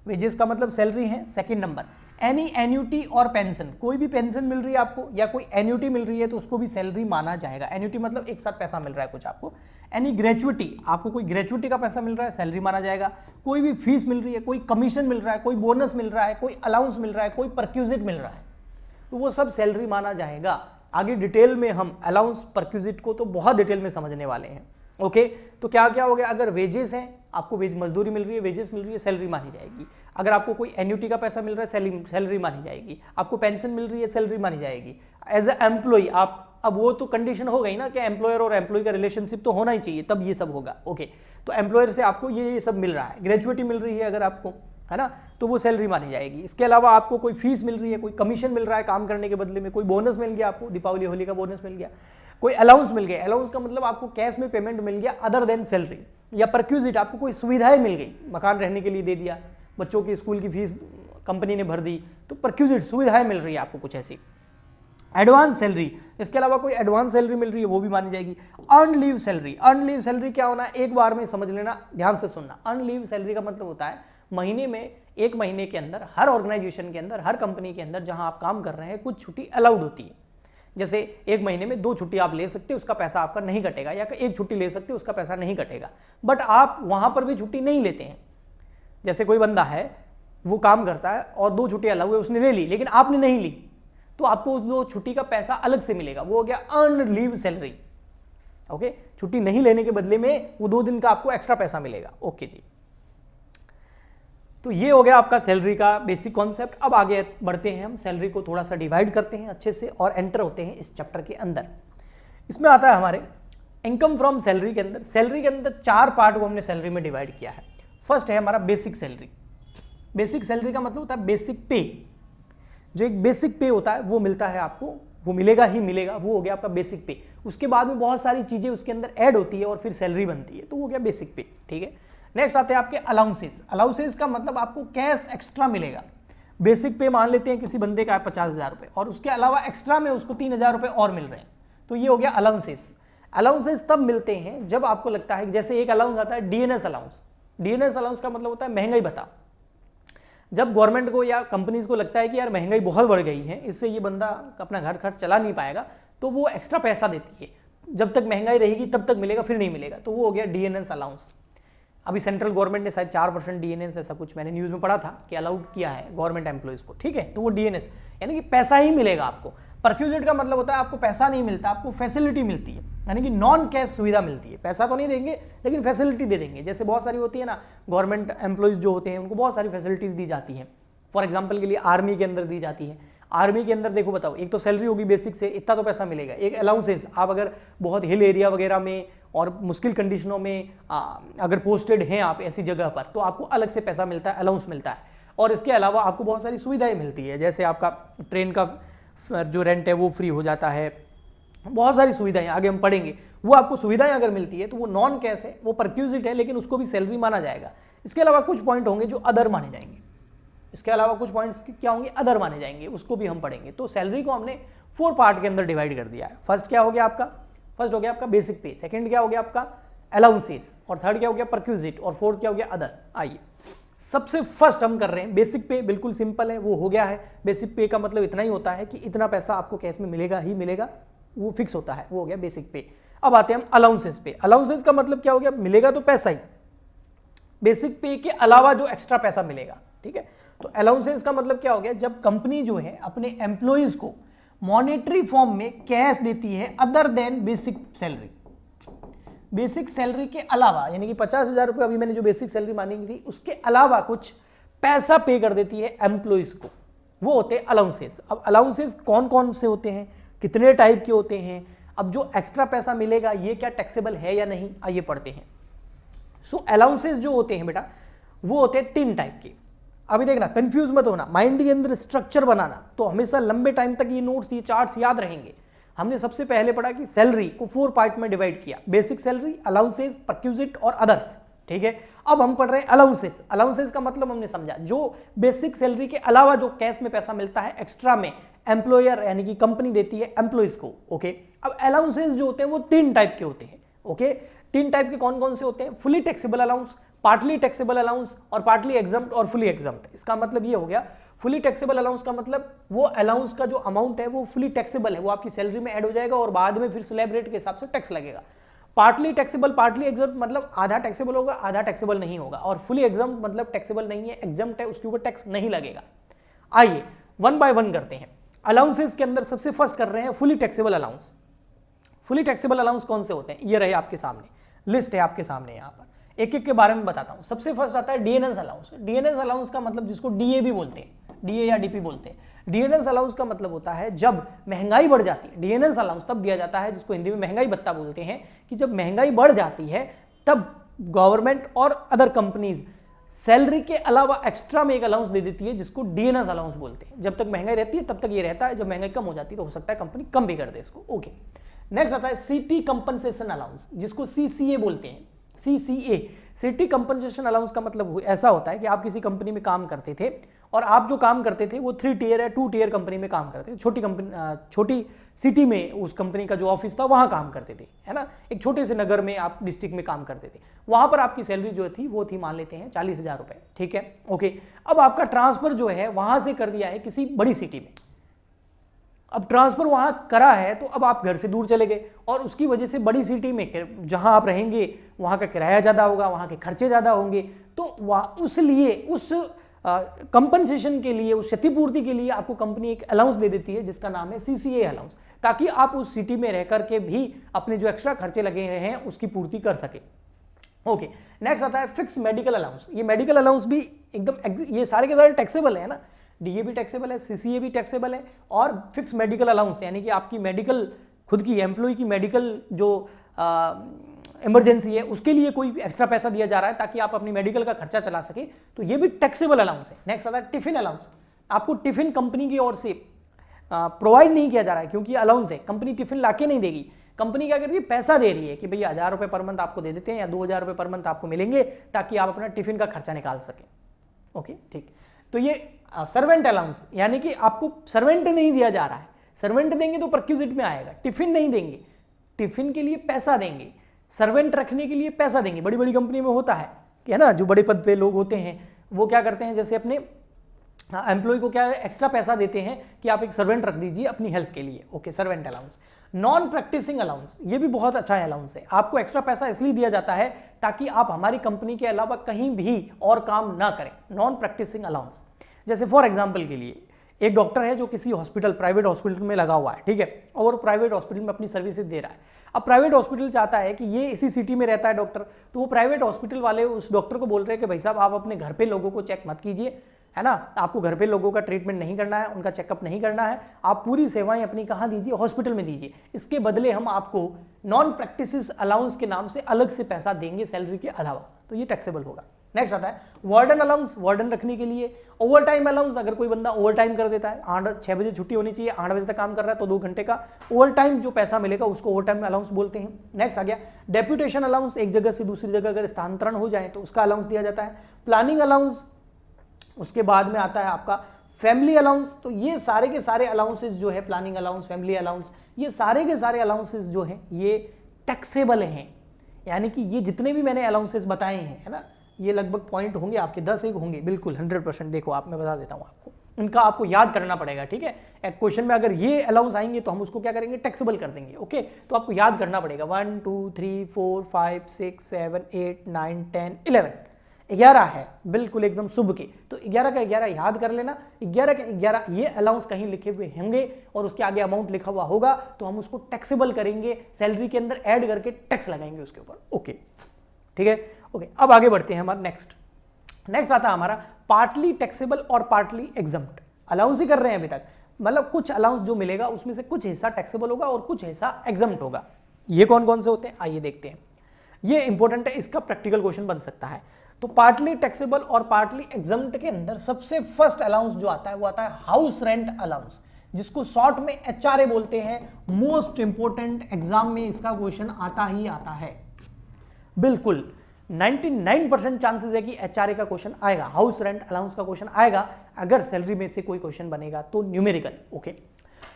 S1: वेजेस का मतलब सैलरी है। सेकंड नंबर एनी एन्यूटी और पेंशन, कोई भी पेंशन मिल रही है आपको या कोई एन्यूटी मिल रही है तो उसको भी सैलरी माना जाएगा। एन्यूटी मतलब एक साथ पैसा मिल रहा है कुछ आपको। एनी ग्रेचुइटी, आपको कोई ग्रेचुइटी का पैसा मिल रहा है, सैलरी माना जाएगा। कोई भी फीस मिल रही है, कोई कमीशन मिल रहा है, कोई बोनस मिल रहा है, कोई अलाउंस मिल रहा है, कोई परक्यूजिट मिल रहा है, तो वो सब सैलरी माना जाएगा। आगे डिटेल में हम अलाउंस परक्यूजिट को तो बहुत डिटेल में समझने वाले हैं। ओके, तो क्या क्या हो गया, अगर वेजेस हैं आपको मजदूरी मिल रही है, वेजेस मिल रही है, सैलरी मानी जाएगी। अगर आपको कोई एन्यूटी का पैसा मिल रहा है, सैलरी मानी जाएगी। आपको पेंशन मिल रही है, सैलरी मानी जाएगी। एज ए एम्प्लॉय आप, अब वो तो कंडीशन हो गई ना कि एम्प्लॉयर और एम्प्लॉय का रिलेशनशिप तो होना ही चाहिए, तब ये सब होगा। ओके, तो एम्प्लॉयर से आपको ये सब मिल रहा है, ग्रेजुएटी मिल रही है अगर आपको, है ना, तो वो सैलरी मानी जाएगी। इसके अलावा आपको कोई फीस मिल रही है, कोई कमीशन मिल रहा है काम करने के बदले में, कोई बोनस मिल गया आपको, दीपावली होली का बोनस मिल गया, कोई अलाउंस मिल गया। अलाउंस का मतलब आपको कैश में पेमेंट मिल गया अदर देन सैलरी, या परक्यूजिट आपको कोई सुविधाएं मिल गई, मकान रहने के लिए दे दिया, बच्चों की स्कूल की फीस कंपनी ने भर दी, तो परक्यूजिट सुविधाएं मिल रही है आपको कुछ ऐसी। एडवांस सैलरी, इसके अलावा कोई एडवांस सैलरी मिल रही है वो भी मानी जाएगी। Earn leave salary, earn leave salary क्या होना है, एक बार में समझ लेना, ध्यान से सुनना। अर्न लीव सैलरी का मतलब होता है महीने में, एक महीने के अंदर हर ऑर्गेनाइजेशन के अंदर, हर कंपनी के अंदर जहां आप काम कर रहे हैं कुछ छुट्टी अलाउड होती है। जैसे एक महीने में 2 छुट्टी आप ले सकते हो, उसका पैसा आपका नहीं कटेगा, या 1 छुट्टी ले सकते हो, उसका पैसा नहीं कटेगा। बट आप वहां पर भी छुट्टी नहीं लेते हैं। जैसे कोई बंदा है वो काम करता है और 2 छुट्टी अलाउड है, उसने ले ली लेकिन आपने नहीं ली, तो आपको उस 2 छुट्टी का पैसा अलग से मिलेगा, वो हो गया अर्न लीव सैलरी। ओके, छुट्टी नहीं लेने के बदले में वो 2 दिन का आपको एक्स्ट्रा पैसा मिलेगा। ओके जी, तो ये हो गया आपका सैलरी का बेसिक कॉन्सेप्ट। अब आगे बढ़ते हैं, हम सैलरी को थोड़ा सा डिवाइड करते हैं अच्छे से और एंटर होते हैं इस चैप्टर के अंदर। इसमें आता है हमारे इनकम फ्रॉम सैलरी के अंदर। सैलरी के अंदर 4 पार्ट को हमने सैलरी में डिवाइड किया है। फर्स्ट है हमारा बेसिक सैलरी। बेसिक सैलरी का मतलब होता है बेसिक पे, जो एक बेसिक पे होता है वो मिलता है आपको, वो मिलेगा ही मिलेगा, वो हो गया आपका बेसिक पे। उसके बाद में बहुत सारी चीजें उसके अंदर ऐड होती है और फिर सैलरी बनती है, तो वो हो गया बेसिक पे। ठीक है, नेक्स्ट आते हैं आपके अलाउंसेस। अलाउंसेस का मतलब आपको कैश एक्स्ट्रा मिलेगा। बेसिक पे मान लेते हैं किसी बंदे का है 50,000 रुपए और उसके अलावा एक्स्ट्रा में उसको 3,000 रुपए और मिल रहे हैं, तो ये हो गया अलाउंसेस। अलाउंसेस तब मिलते हैं जब आपको लगता है, जैसे एक अलाउंस आता है डीएनएस अलाउंस। डीएनएस अलाउंस का मतलब होता है महंगाई भत्ता। जब गवर्नमेंट को या कंपनीज को लगता है कि यार महंगाई बहुत बढ़ गई है, इससे ये बंदा अपना घर खर्च चला नहीं पाएगा, तो वो एक्स्ट्रा पैसा देती है। जब तक महंगाई रहेगी तब तक मिलेगा, फिर नहीं मिलेगा, तो वो हो गया डीएनएस अलाउंस। अभी सेंट्रल गवर्नमेंट ने शायद 4% डीएनएस ऐसा कुछ मैंने न्यूज़ में पढ़ा था कि अलाउड किया है गवर्नमेंट एम्प्लॉइज को। ठीक है, तो वो डीएनएस यानी कि पैसा ही मिलेगा आपको। परक्यूजिट का मतलब होता है आपको पैसा नहीं मिलता, आपको फैसिलिटी मिलती है, यानी कि नॉन कैश सुविधा मिलती है। पैसा तो नहीं देंगे लेकिन फैसिलिटी दे देंगे। जैसे बहुत सारी होती है ना, गवर्नमेंट एम्प्लॉइज जो होते हैं उनको बहुत सारी फैसिलिटीज दी जाती हैं। फॉर एग्जाम्पल के लिए आर्मी के अंदर दी जाती है। आर्मी के अंदर देखो बताओ, एक तो सैलरी होगी बेसिक से, इतना तो पैसा मिलेगा। एक अलाउंसेस, आप अगर बहुत हिल एरिया वगैरह में और मुश्किल कंडीशनों में अगर पोस्टेड हैं आप ऐसी जगह पर, तो आपको अलग से पैसा मिलता है, अलाउंस मिलता है। और इसके अलावा आपको बहुत सारी सुविधाएं मिलती है, जैसे आपका ट्रेन का जो रेंट है वो फ्री हो जाता है, बहुत सारी सुविधाएं आगे हम पढ़ेंगे। वो आपको सुविधाएं अगर मिलती है तो वो नॉन कैश है, वो परक्यूजिट है, लेकिन उसको भी सैलरी माना जाएगा। इसके अलावा कुछ पॉइंट होंगे जो अदर माने जाएंगे, इसके अलावा कुछ पॉइंट्स क्या होंगे, अदर माने जाएंगे, उसको भी हम पढ़ेंगे। तो सैलरी को हमने 4 पार्ट के अंदर डिवाइड कर दिया है। फर्स्ट क्या हो गया आपका, फर्स्ट हो गया आपका बेसिक पे, सेकंड क्या हो गया आपका अलाउंसेस, और थर्ड क्या हो गया परक्यूजिट, और फोर्थ क्या हो गया अदर। आइए सबसे फर्स्ट हम कर रहे हैं बेसिक पे। बिल्कुल सिंपल है, वो हो गया है। बेसिक पे का मतलब इतना ही होता है कि इतना पैसा आपको कैश में मिलेगा ही मिलेगा, वो फिक्स होता है, वो हो गया बेसिक पे। अब आते हैं हम अलाउंसेस पे। अलाउंसेस का मतलब क्या हो गया, मिलेगा तो पैसा ही, बेसिक पे के अलावा जो एक्स्ट्रा पैसा मिलेगा। ठीक है, तो अलाउंसेस का मतलब क्या हो गया, जब कंपनी जो है अपने एम्प्लॉइज को मॉनेटरी फॉर्म में कैश देती है other than basic salary. Basic salary के अलावा, यानी कि 50,000 रुपये अभी मैंने जो बेसिक सैलरी मानी थी, उसके अलावा कुछ पैसा पे कर देती है एम्प्लॉइज को, वो होते हैं अलाउंसेस। अब अलाउंसेस कौन कौन से होते हैं, कितने टाइप के होते हैं, अब जो एक्स्ट्रा पैसा मिलेगा ये क्या टैक्सेबल है या नहीं, आइए पढ़ते हैं। सो अलाउंसेस जो होते हैं बेटा, वो होते हैं 3 टाइप के। अभी देखना, कंफ्यूज मत होना, माइंड के अंदर स्ट्रक्चर बनाना, तो हमेशा लंबे टाइम तक ये नोट्स, ये चार्ट्स याद रहेंगे। हमने सबसे पहले पढ़ा कि सैलरी को 4 पार्ट में डिवाइड किया, बेसिक सैलरी, अलाउंसेस, परक्यूजिट और अदर्स। ठीक है, अब हम पढ़ रहे हैं अलाउंसेस। अलाउंसेस का मतलब हमने समझा, जो बेसिक सैलरी के अलावा जो कैश में पैसा मिलता है एक्स्ट्रा में, एम्प्लॉयर यानी कि कंपनी देती है एम्प्लॉइज को। ओके, अब अलाउंसेस जो होते हैं वो 3 टाइप के होते हैं। ओके, 3 टाइप के कौन कौन से होते हैं, fully taxable allowance, partly taxable allowance और पार्टली एग्जम्प्ट और फुली एग्जम्प्ट। इसका मतलब ये हो गया, फुली टैक्सेबल अलाउंस का मतलब वो अलाउंस का जो अमाउंट है वो फुली टैक्सेबल है, वो आपकी सैलरी में ऐड हो जाएगा और बाद में फिर स्लैब रेट के हिसाब से टैक्स लगेगा। पार्टली टैक्सेबल, पार्टली एग्जम्प्ट मतलब आधा टैक्सेबल होगा आधा टैक्सेबल नहीं होगा, और फुली एग्जम्प्ट मतलब टैक्सेबल नहीं है, एग्जम्प्ट है, उसके ऊपर टैक्स नहीं लगेगा। आइए 1 बाय 1 करते हैं। अलाउंसेस के अंदर सबसे फर्स्ट कर रहे हैं fully taxable allowance. Fully taxable allowance कौन से होते हैं, ये रहे आपके सामने, लिस्ट है आपके सामने यहाँ पर। एक एक के बारे में बताता हूं। सबसे फर्स्ट आता है डीएनएस अलाउंस। डीएनएस अलाउंस का मतलब जिसको डीए भी बोलते हैं, डीए या डीपी बोलते हैं। डीएनएस अलाउंस का मतलब होता है जब महंगाई बढ़ जाती है, डीएनएस अलाउंस तब दिया जाता है, जिसको हिंदी में महंगाई भत्ता बोलते हैं, कि जब महंगाई बढ़ जाती है तब गवर्नमेंट और अदर कंपनीज सैलरी के अलावा एक्स्ट्रा में एक अलाउंस दे देती है, जिसको डीएनएस अलाउंस बोलते हैं। जब तक महंगाई रहती है तब तक ये रहता है, जब महंगाई कम हो जाती है तो हो सकता है कंपनी कम भी कर दे इसको। ओके, नेक्स्ट आता है सिटी कंपनसेशन अलाउंस, जिसको सीसीए बोलते हैं। सीसीए, सिटी कंपनसेशन अलाउंस का मतलब ऐसा होता है कि आप किसी कंपनी में काम करते थे और आप जो काम करते थे वो 3 टियर या 2 टियर कंपनी में काम करते थे। छोटी कंपनी, छोटी सिटी में उस कंपनी का जो ऑफिस था वहां काम करते थे, है ना। एक छोटे से नगर में आप डिस्ट्रिक्ट में काम करते थे, वहां पर आपकी सैलरी जो थी वो थी मान लेते हैं 40,000 रुपए, ठीक है। ओके, अब आपका ट्रांसफर जो है वहां से कर दिया है किसी बड़ी सिटी में। अब ट्रांसफर वहां करा है तो अब आप घर से दूर चले गए और उसकी वजह से बड़ी सिटी में जहां आप रहेंगे वहां का किराया ज्यादा होगा, वहां के खर्चे ज्यादा होंगे, तो उस कंपनसेशन के लिए, उस क्षतिपूर्ति के लिए आपको कंपनी एक अलाउंस दे देती है जिसका नाम है सीसीए अलाउंस, ताकि आप उस सिटी में रह करके भी अपने जो एक्स्ट्रा खर्चे लगे हैं उसकी पूर्ति कर सके। ओके, नेक्स्ट आता है फिक्स मेडिकल अलाउंस। ये मेडिकल अलाउंस भी एकदम, ये सारे के सारे टैक्सेबल है ना, डीए भी टैक्सेबल है, सीसीए भी टैक्सेबल है, और फिक्स मेडिकल अलाउंस यानी कि आपकी मेडिकल, खुद की एम्प्लॉय की मेडिकल जो इमरजेंसी है उसके लिए कोई एक्स्ट्रा पैसा दिया जा रहा है ताकि आप अपनी मेडिकल का खर्चा चला सके, तो ये भी टैक्सेबल अलाउंस है। नेक्स्ट आता है टिफिन अलाउंस। आपको टिफिन कंपनी की ओर से प्रोवाइड नहीं किया जा रहा है क्योंकि अलाउंस है, कंपनी टिफिन लाके नहीं देगी। कंपनी क्या कर रही है, पैसा दे रही है कि भैया 1000 रुपए पर मंथ आपको दे देते हैं या 2000 रुपए पर मंथ आपको मिलेंगे ताकि आप अपना टिफिन का खर्चा निकाल सकें। ओके, ठीक। तो ये सर्वेंट अलाउंस यानी कि आपको सर्वेंट नहीं दिया जा रहा है, सर्वेंट देंगे तो परक्यूजिट में आएगा, टिफिन नहीं देंगे, टिफिन के लिए पैसा देंगे, सर्वेंट रखने के लिए पैसा देंगे। बड़ी बड़ी कंपनी में होता है ना, जो बड़े पद पे लोग होते हैं वो क्या करते हैं, जैसे अपने एम्प्लॉय को क्या एक्स्ट्रा पैसा देते हैं कि आप एक सर्वेंट रख दीजिए अपनी हेल्प के लिए। Okay, servant allowance. Non practising allowance, ये भी बहुत अच्छा अलाउंस है। आपको एक्स्ट्रा पैसा इसलिए दिया जाता है ताकि आप हमारी कंपनी के अलावा कहीं भी और काम ना करें। नॉन प्रैक्टिसिंग अलाउंस, जैसे फॉर एग्जाम्पल के लिए एक डॉक्टर है जो किसी हॉस्पिटल, प्राइवेट हॉस्पिटल में लगा हुआ है, ठीक है, और प्राइवेट हॉस्पिटल में अपनी सर्विसेज दे रहा है। अब प्राइवेट हॉस्पिटल चाहता है कि ये इसी सिटी में रहता है डॉक्टर, तो वो प्राइवेट हॉस्पिटल वाले उस डॉक्टर को बोल रहे हैं कि भाई साहब आप अपने घर पे लोगों को चेक मत कीजिए, है ना, आपको घर पे लोगों का ट्रीटमेंट नहीं करना है, उनका चेकअप नहीं करना है, आप पूरी सेवाएं अपनी कहाँ दीजिए, हॉस्पिटल में दीजिए। इसके बदले हम आपको नॉन प्रैक्टिस अलाउंस के नाम से अलग से पैसा देंगे सैलरी के अलावा, तो ये टैक्सेबल होगा। नेक्स्ट आता है वार्डन अलाउंस, वार्डन रखने के लिए। ओवर टाइम अलाउंस, अगर कोई बंदा ओवर टाइम कर देता है, 6 बजे छुट्टी होनी चाहिए, 8 बजे तक काम कर रहा है तो 2 घंटे का ओवर टाइम जो पैसा मिलेगा उसको ओवर टाइम अलाउंस बोलते हैं। नेक्स्ट आ गया डेप्यूटेशन अलाउंस, एक जगह से दूसरी जगह अगर स्थानांतरण हो जाए तो उसका अलाउंस दिया जाता है। प्लानिंग अलाउंस, उसके बाद में आता है आपका फैमिली अलाउंस। तो ये सारे के सारे अलाउंसेस जो है, प्लानिंग अलाउंस, फैमिली अलाउंस, ये सारे के सारे अलाउंसेस जो हैं ये टैक्सेबल हैं। यानी कि ये जितने भी मैंने अलाउंसेस बताए हैं, है ना, ये लगभग पॉइंट होंगे आपके 10 एक होंगे, बिल्कुल 100%। देखो आप, मैं बता देता हूँ आपको, इनका आपको याद करना पड़ेगा, ठीक है। एक क्वेश्चन में अगर ये अलाउंस आएंगे तो हम उसको क्या करेंगे, टैक्सेबल कर देंगे। ओके, तो आपको याद करना पड़ेगा 1 2 3 4 5 6 7 8 9 10 11, 11 है बिल्कुल एकदम शुभ के। तो 11 का 11 याद कर लेना, 11 का 11 ये अलाउंस कहीं लिखे हुए होंगे और उसके आगे अमाउंट लिखा हुआ होगा तो हम उसको टैक्सेबल करेंगे, सैलरी के अंदर ऐड करके टैक्स लगाएंगे उसके ऊपर। ओके, ठीक है। ओके, अब आगे बढ़ते हैं हमारा नेक्स्ट आता है हमारा पार्टली टैक्सेबल और पार्टली एग्जम्प्ट। अलाउंस ही कर रहे हैं अभी तक, मतलब कुछ अलाउंस जो मिलेगा उसमें से कुछ हिस्सा टैक्सेबल होगा और कुछ हिस्सा एग्जम्प्ट होगा। ये कौन कौन से होते हैं आइए देखते हैं, ये इंपॉर्टेंट है, इसका प्रैक्टिकल क्वेश्चन बन सकता है। तो पार्टली टैक्सेबल और पार्टली एग्जम्प्ट के अंदर सबसे फर्स्ट अलाउंस जो आता है वो आता है हाउस रेंट अलाउंस, जिसको शॉर्ट में एचआरए बोलते हैं। मोस्ट इंपॉर्टेंट, एग्जाम में इसका क्वेश्चन आता ही आता है, बिल्कुल 99% चांसेस है कि एचआरए का क्वेश्चन आएगा, हाउस रेंट अलाउंस का क्वेश्चन आएगा। अगर सैलरी में से कोई क्वेश्चन बनेगा तो न्यूमेरिकल। ओके,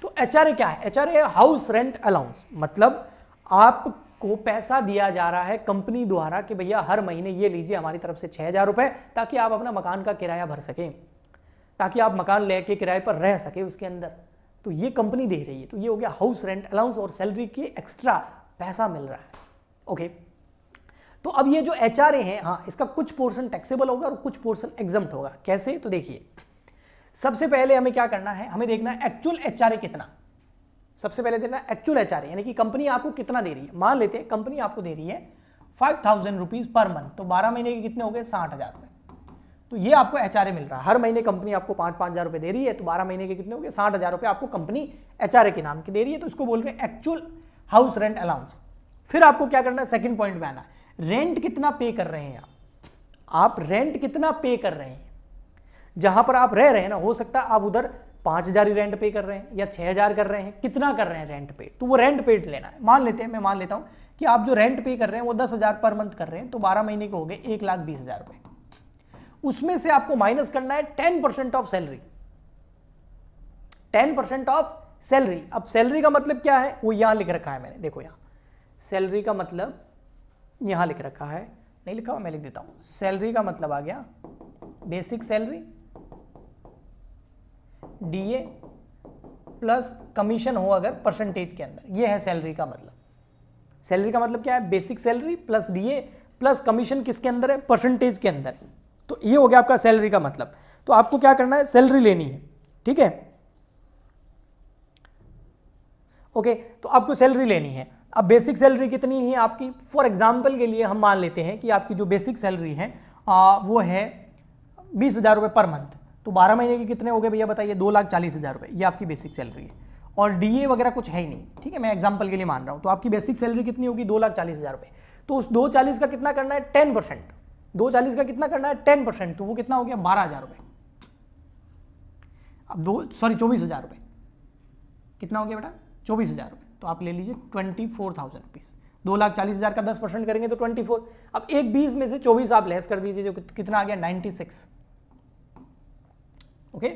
S1: तो एचआरए क्या है, एचआरए है हाउस रेंट अलाउंस, मतलब आपको पैसा दिया जा रहा है कंपनी द्वारा कि भैया हर महीने ये लीजिए हमारी तरफ से 6000 रुपए, ताकि आप अपना मकान का किराया भर सकें, ताकि आप मकान लेके किराए पर रह सके उसके अंदर, तो ये कंपनी दे रही है। तो ये हो गया हाउस रेंट अलाउंस और सैलरी के एक्स्ट्रा पैसा मिल रहा है। ओके, तो अब ये जो एचआरए है, हाँ, इसका कुछ पोर्शन टैक्सेबल होगा और कुछ पोर्शन एग्जम्प्ट होगा। कैसे, तो देखिए सबसे पहले हमें क्या करना है, हमें देखना है एक्चुअल एचआरए कितना। सबसे पहले देखना एक्चुअल एचआरए यानी कि कंपनी आपको कितना दे रही है। मान लेते हैं कंपनी आपको दे रही है 5,000 रुपीज पर मंथ, तो 12 महीने के कितने हो गए 60,000 रुपए। तो ये आपको HRA मिल रहा है, हर महीने कंपनी आपको 5,000 रुपए दे रही है, तो 12 महीने के कितने हो गए 60,000 रुपए आपको कंपनी HRA के नाम की दे रही है, तो इसको बोल रहे हैं एक्चुअल हाउस रेंट अलाउंस। फिर आपको क्या करना है, सेकंड पॉइंट में आना है, रेंट कितना पे कर रहे हैं आप रेंट कितना पे कर रहे हैं। जहां पर आप रह रहे हैं ना, हो सकता है आप उधर 5,000 ही रेंट पे कर रहे हैं या 6,000 कर रहे हैं, कितना कर रहे हैं रेंट पे, तो वो रेंट पेड लेना है। मैं मान लेता हूं कि आप जो रेंट पे कर रहे हैं वो 10,000 पर मंथ कर रहे हैं, तो 12 महीने के हो गए 1,20,000 रुपए। उसमें से आपको माइनस करना है 10% ऑफ सैलरी, 10% ऑफ सैलरी। अब सैलरी का मतलब क्या है वो यहां लिख रखा है मैंने, देखो यहां सैलरी का मतलब यहां लिख रखा है, नहीं लिखा हुआ मैं लिख देता हूं। सैलरी का मतलब आ गया basic salary, DA plus commission हो अगर परसेंटेज के अंदर, ये है सैलरी का मतलब। सैलरी का मतलब क्या है, basic salary plus DA plus commission किसके अंदर है, परसेंटेज के अंदर है। तो ये हो गया आपका सैलरी का मतलब। तो आपको क्या करना है, सैलरी लेनी है, ठीक है, ओके। तो आपको सैलरी लेनी है। अब बेसिक सैलरी कितनी है आपकी, फॉर एग्जांपल के लिए हम मान लेते हैं कि आपकी जो बेसिक सैलरी है वो है 20,000 रुपये पर मंथ, तो 12 महीने के कितने हो गए भैया बताइए, 2,40,000 रुपये, ये आपकी बेसिक सैलरी है। और डीए वगैरह कुछ है ही नहीं, ठीक है, मैं एग्जांपल के लिए मान रहा हूँ। तो आपकी बेसिक सैलरी कितनी होगी, 2,40,000 रुपये। तो उस 2,40,000 का कितना करना है 10%, 2,40,000 का कितना करना है 10%, तो वो कितना हो गया 12,000 रुपये। अब 24,000 रुपये, कितना हो गया बेटा 24,000 रुपये। तो आप ले लीजिए 24,000 रुपीज़, 2,40,000 का 10% करेंगे तो 24। अब एक 20 में से 24 आप लेस कर दीजिए, जो कितना आ गया 96, ओके।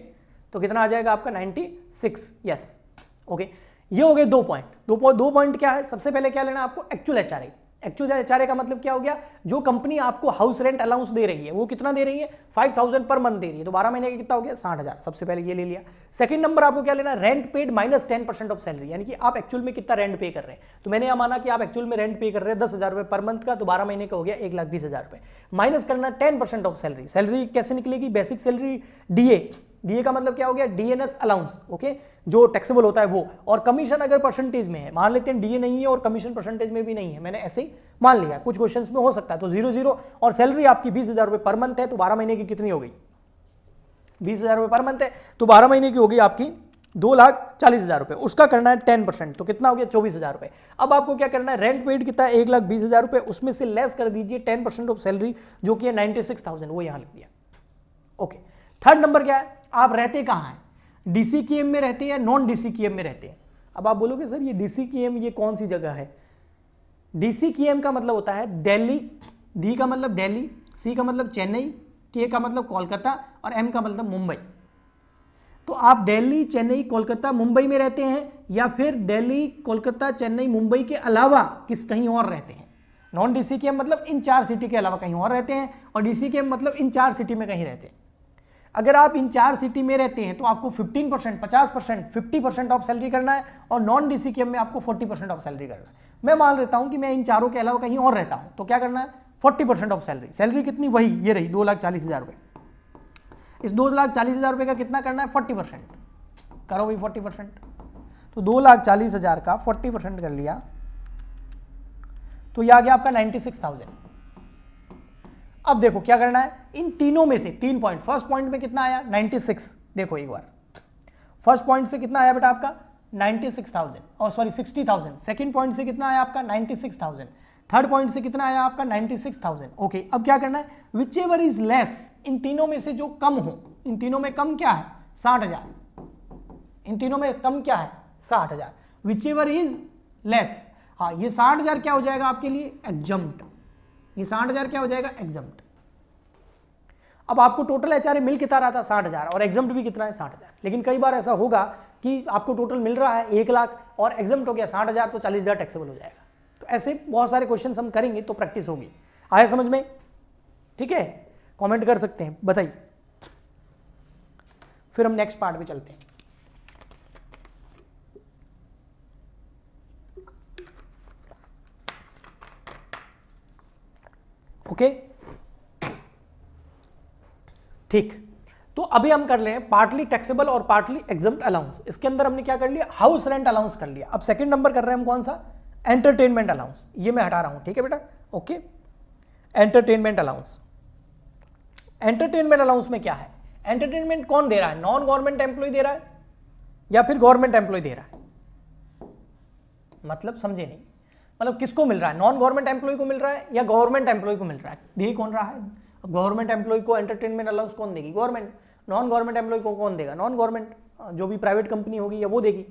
S1: तो कितना आ जाएगा आपका 96, यस, ओके। ये हो गए 2 पॉइंट। दो पॉइंट क्या है, सबसे पहले क्या लेना है आपको, एक्चुअल HRA। एक्चुअल HRA का मतलब क्या हो गया, जो कंपनी आपको हाउस रेंट अलाउंस दे रही है वो कितना दे रही है, 5,000 पर मंथ दे रही है, तो 12 महीने का कितना हो गया 60,000। सबसे पहले ये ले लिया। सेकंड नंबर आपको क्या लेना है, rent paid minus 10% of salary, यानी कि आप एक्चुअल में कितना रेंट पे कर रहे हैं। तो मैंने यह माना कि आप एक्चुअल में रेंट पे कर रहे हैं 10,000 रुपये पर मंथ का, तो 12 महीने का हो गया 1,20,000 रुपये। माइनस करना 10% ऑफ सैलरी। सैलरी कैसे निकलेगी, बेसिक सैलरी डीए का मतलब क्या हो गया, डीएनएस अलाउंस, ओके, जो टैक्सेबल होता है वो। और कमीशन अगर परसेंटेज में है, मान लेते हैं डीए नहीं है और कमीशन परसेंटेज में भी नहीं है, मैंने ऐसे ही मान लिया, कुछ क्वेश्चंस में हो सकता है, तो 0-0। और सैलरी आपकी 20,000 रुपये पर मंथ है, तो 12 महीने की कितनी हो गई, 20,000 रुपये पर मंथ है, तो 12 महीने की होगी आपकी 2,40,000 रुपये। उसका करना है 10%, तो कितना हो गया 24,000 रुपये। अब आपको क्या करना है, रेंट पेड कितना है 1,20,000 रुपये, उसमें से लेस कर दीजिए 10% ऑफ सैलरी, जो कि है 96,000, वो यहाँ लिख दिया, ओके। थर्ड नंबर क्या है, आप रहते कहाँ हैं, DCKM में रहते हैं या नॉन DCKM में रहते हैं। अब आप बोलोगे सर ये DCKM ये कौन सी जगह है। DCKM का मतलब होता है दिल्ली, D का मतलब दिल्ली, C का मतलब चेन्नई, K का मतलब कोलकाता और M का मतलब मुंबई। तो आप दिल्ली, चेन्नई, कोलकाता, मुंबई में रहते हैं, या फिर दिल्ली, कोलकाता, चेन्नई, मुंबई के अलावा कहीं और रहते हैं। नॉन DCKM मतलब इन 4 सिटी के अलावा कहीं और रहते हैं, और DCKM मतलब इन 4 सिटी में कहीं रहते हैं। अगर आप इन 4 सिटी में रहते हैं तो आपको 15%, 50%, 50% ऑफ सैलरी करना है, और नॉन DCKM में आपको 40% ऑफ सैलरी करना है। मैं मान लेता हूं कि मैं इन चारों के अलावा कहीं और रहता हूं, तो क्या करना है 40% ऑफ सैलरी। सैलरी कितनी, वही ये रही 2,40,000 रुपये। इस 2,40,000 रुपये का कितना करना है 40%, करो भाई 40%। तो 2,40,000 का 40% कर लिया, तो यह आ गया आपका 96,000। अब देखो क्या करना है, इन तीनों में से 3 पॉइंट, फर्स्ट पॉइंट में कितना आया 96, देखो एक बार फर्स्ट पॉइंट से कितना आया बेटा आपका 96,000, और सॉरी 60,000। सेकंड पॉइंट से कितना आया आपका 96,000। थर्ड पॉइंट से कितना आया आपका 96,000, ओके। अब क्या करना है, विच एवर इज लेस, इन तीनों में से जो कम हो, इन तीनों में कम क्या है 60,000, इन तीनों में कम क्या है 60,000, विच एवर इज लेस। हाँ, ये 60,000 क्या हो जाएगा आपके लिए एग्जम्प्ट, ये 60,000 क्या हो जाएगा एग्जम्प्ट। अब आपको टोटल HRA मिल कितना रहा था 60,000, और एग्जम्प्ट भी कितना है 60,000। लेकिन कई बार ऐसा होगा कि आपको टोटल मिल रहा है 1 लाख और एग्जम्प्ट हो गया 60,000, तो 40,000 टैक्सेबल हो जाएगा। तो ऐसे बहुत सारे क्वेश्चन हम करेंगे तो प्रैक्टिस होगी। आया समझ में, ठीक है, कमेंट कर सकते हैं, बताइए। फिर हम नेक्स्ट पार्ट में चलते हैं। ओके, ठीक। तो अभी हम कर लें पार्टली टैक्सेबल और पार्टली एग्जम्प्ट अलाउंस। इसके अंदर हमने क्या कर लिया, हाउस रेंट अलाउंस कर लिया। अब सेकंड नंबर कर रहे हैं हम कौन सा, एंटरटेनमेंट अलाउंस, ये मैं हटा रहा हूं, ठीक है बेटा, okay. Entertainment allowance. Entertainment allowance में क्या है? एंटरटेनमेंट कौन दे रहा है? नॉन गवर्नमेंट एम्प्लॉय दे रहा है या फिर गवर्नमेंट एम्प्लॉय दे रहा है? मतलब समझे नहीं, मतलब किसको मिल रहा है? नॉन गवर्नमेंट एम्प्लॉय को मिल रहा है या गवर्नमेंट एम्प्लॉय को मिल रहा है? दे कौन रहा है? अब गवर्नमेंट एम्प्लॉय को एंटरटेनमेंट अलाउंस कौन देगी? गवर्नमेंट। नॉन गवर्नमेंट एम्प्लॉय को कौन देगा? नॉन गवर्नमेंट, जो भी प्राइवेट कंपनी होगी या वो देगी।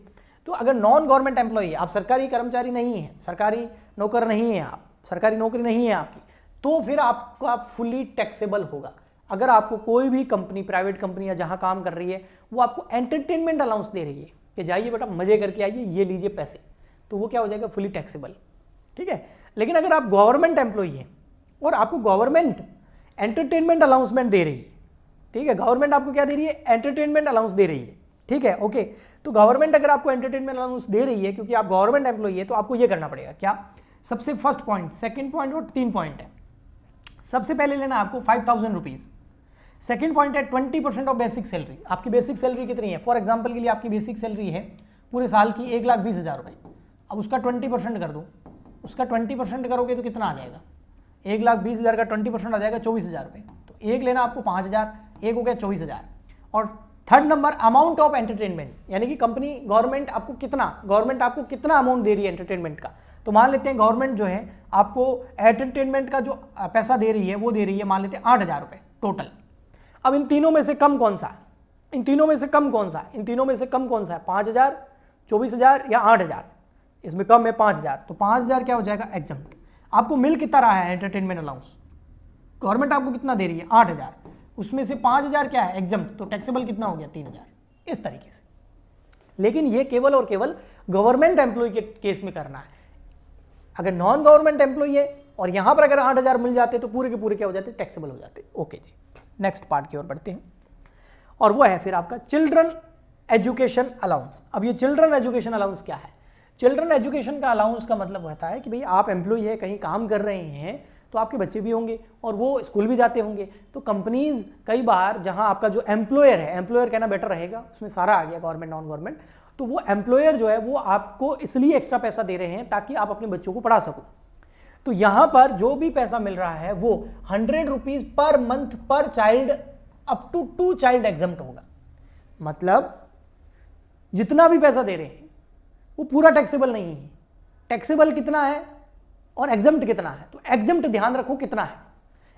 S1: तो अगर नॉन गवर्नमेंट एम्प्लॉय है, आप सरकारी कर्मचारी नहीं है, सरकारी नौकर नहीं है, आप सरकारी नौकरी नहीं है आपकी, तो फिर आपका फुली टैक्सेबल होगा। अगर आपको कोई भी कंपनी, प्राइवेट कंपनी या जहां काम कर रही है, वो आपको एंटरटेनमेंट अलाउंस दे रही है कि जाइए बेटा मजे करके आइए, ये लीजिए पैसे, तो वो क्या हो जाएगा? Fully taxable. ठीक है। लेकिन अगर आप गवर्नमेंट एम्प्लॉय हैं और आपको गवर्नमेंट एंटरटेनमेंट अलाउंसमेंट दे रही है, ठीक है, गवर्नमेंट आपको क्या दे रही है? एंटरटेनमेंट अलाउंस दे रही है। ठीक है, ओके। तो गवर्नमेंट अगर आपको एंटरटेनमेंट अलाउंस दे रही है, क्योंकि आप गवर्नमेंट एम्प्लॉय है, तो आपको ये करना पड़ेगा क्या? सबसे फर्स्ट पॉइंट, सेकंड पॉइंट और 3 पॉइंट है। सबसे पहले लेना आपको 5000 रुपीज। सेकंड पॉइंट है 20% ऑफ बेसिक सैलरी। आपकी बेसिक सैलरी कितनी है? फॉर एग्जांपल के लिए आपकी बेसिक सैलरी है पूरे साल की 1,20,000 रुपए। अब उसका 20% कर दो, उसका 20% करोगे तो कितना आ जाएगा? 1,20,000 का 20% आ जाएगा 24,000 रुपये। तो एक लेना आपको 5,000, एक हो गया 24,000। और third number amount of entertainment, यानी कि कंपनी गवर्नमेंट आपको कितना अमाउंट दे रही है एंटरटेनमेंट का। तो मान लेते हैं गवर्नमेंट जो है आपको एंटरटेनमेंट का जो पैसा दे रही है वो दे रही है, मान लेते हैं 8,000 रुपये टोटल। अब इन तीनों में से कम कौन सा है? इन तीनों में से कम कौन सा है? इन तीनों में से कम कौन सा है? 5,000, 24,000 या 8,000? इसमें कम है 5,000, तो 5,000 क्या हो जाएगा? एग्जम्प्ट। आपको मिल कितना रहा है एंटरटेनमेंट अलाउंस? गवर्नमेंट आपको कितना दे रही है? 8,000, उसमें से 5,000 क्या है? एग्जम्प्ट। तो टैक्सेबल कितना हो गया? 3,000। इस तरीके से। लेकिन ये केवल और केवल गवर्नमेंट एम्प्लॉय के केस में करना है। अगर नॉन गवर्नमेंट एम्प्लॉय है और यहां पर अगर 8,000 मिल जाते तो पूरे के पूरे क्या हो जाते? टैक्सेबल हो जाते। ओके जी, नेक्स्ट पार्ट की ओर बढ़ते हैं, और वो है फिर आपका चिल्ड्रन एजुकेशन अलाउंस। अब ये चिल्ड्रन एजुकेशन अलाउंस क्या है? चिल्ड्रन एजुकेशन का अलाउंस का मतलब होता है कि भाई आप एम्प्लॉय है, कहीं काम कर रहे हैं, तो आपके बच्चे भी होंगे और वो स्कूल भी जाते होंगे। तो कंपनीज कई बार, जहां आपका जो एम्प्लॉयर है, एम्प्लॉयर कहना बेटर रहेगा, उसमें सारा आ गया गवर्नमेंट नॉन गवर्नमेंट, तो वो एम्प्लॉयर जो है वो आपको इसलिए एक्स्ट्रा पैसा दे रहे हैं ताकि आप अपने बच्चों को पढ़ा सको। तो यहां पर जो भी पैसा मिल रहा है वो 100 रुपीज पर मंथ पर child up to 2 child exempt होगा। मतलब जितना भी पैसा दे रहे हैं वो पूरा टैक्सेबल नहीं है। टैक्सेबल कितना है और एग्जम्प्ट कितना है? तो एग्जम्प्ट ध्यान रखो कितना है।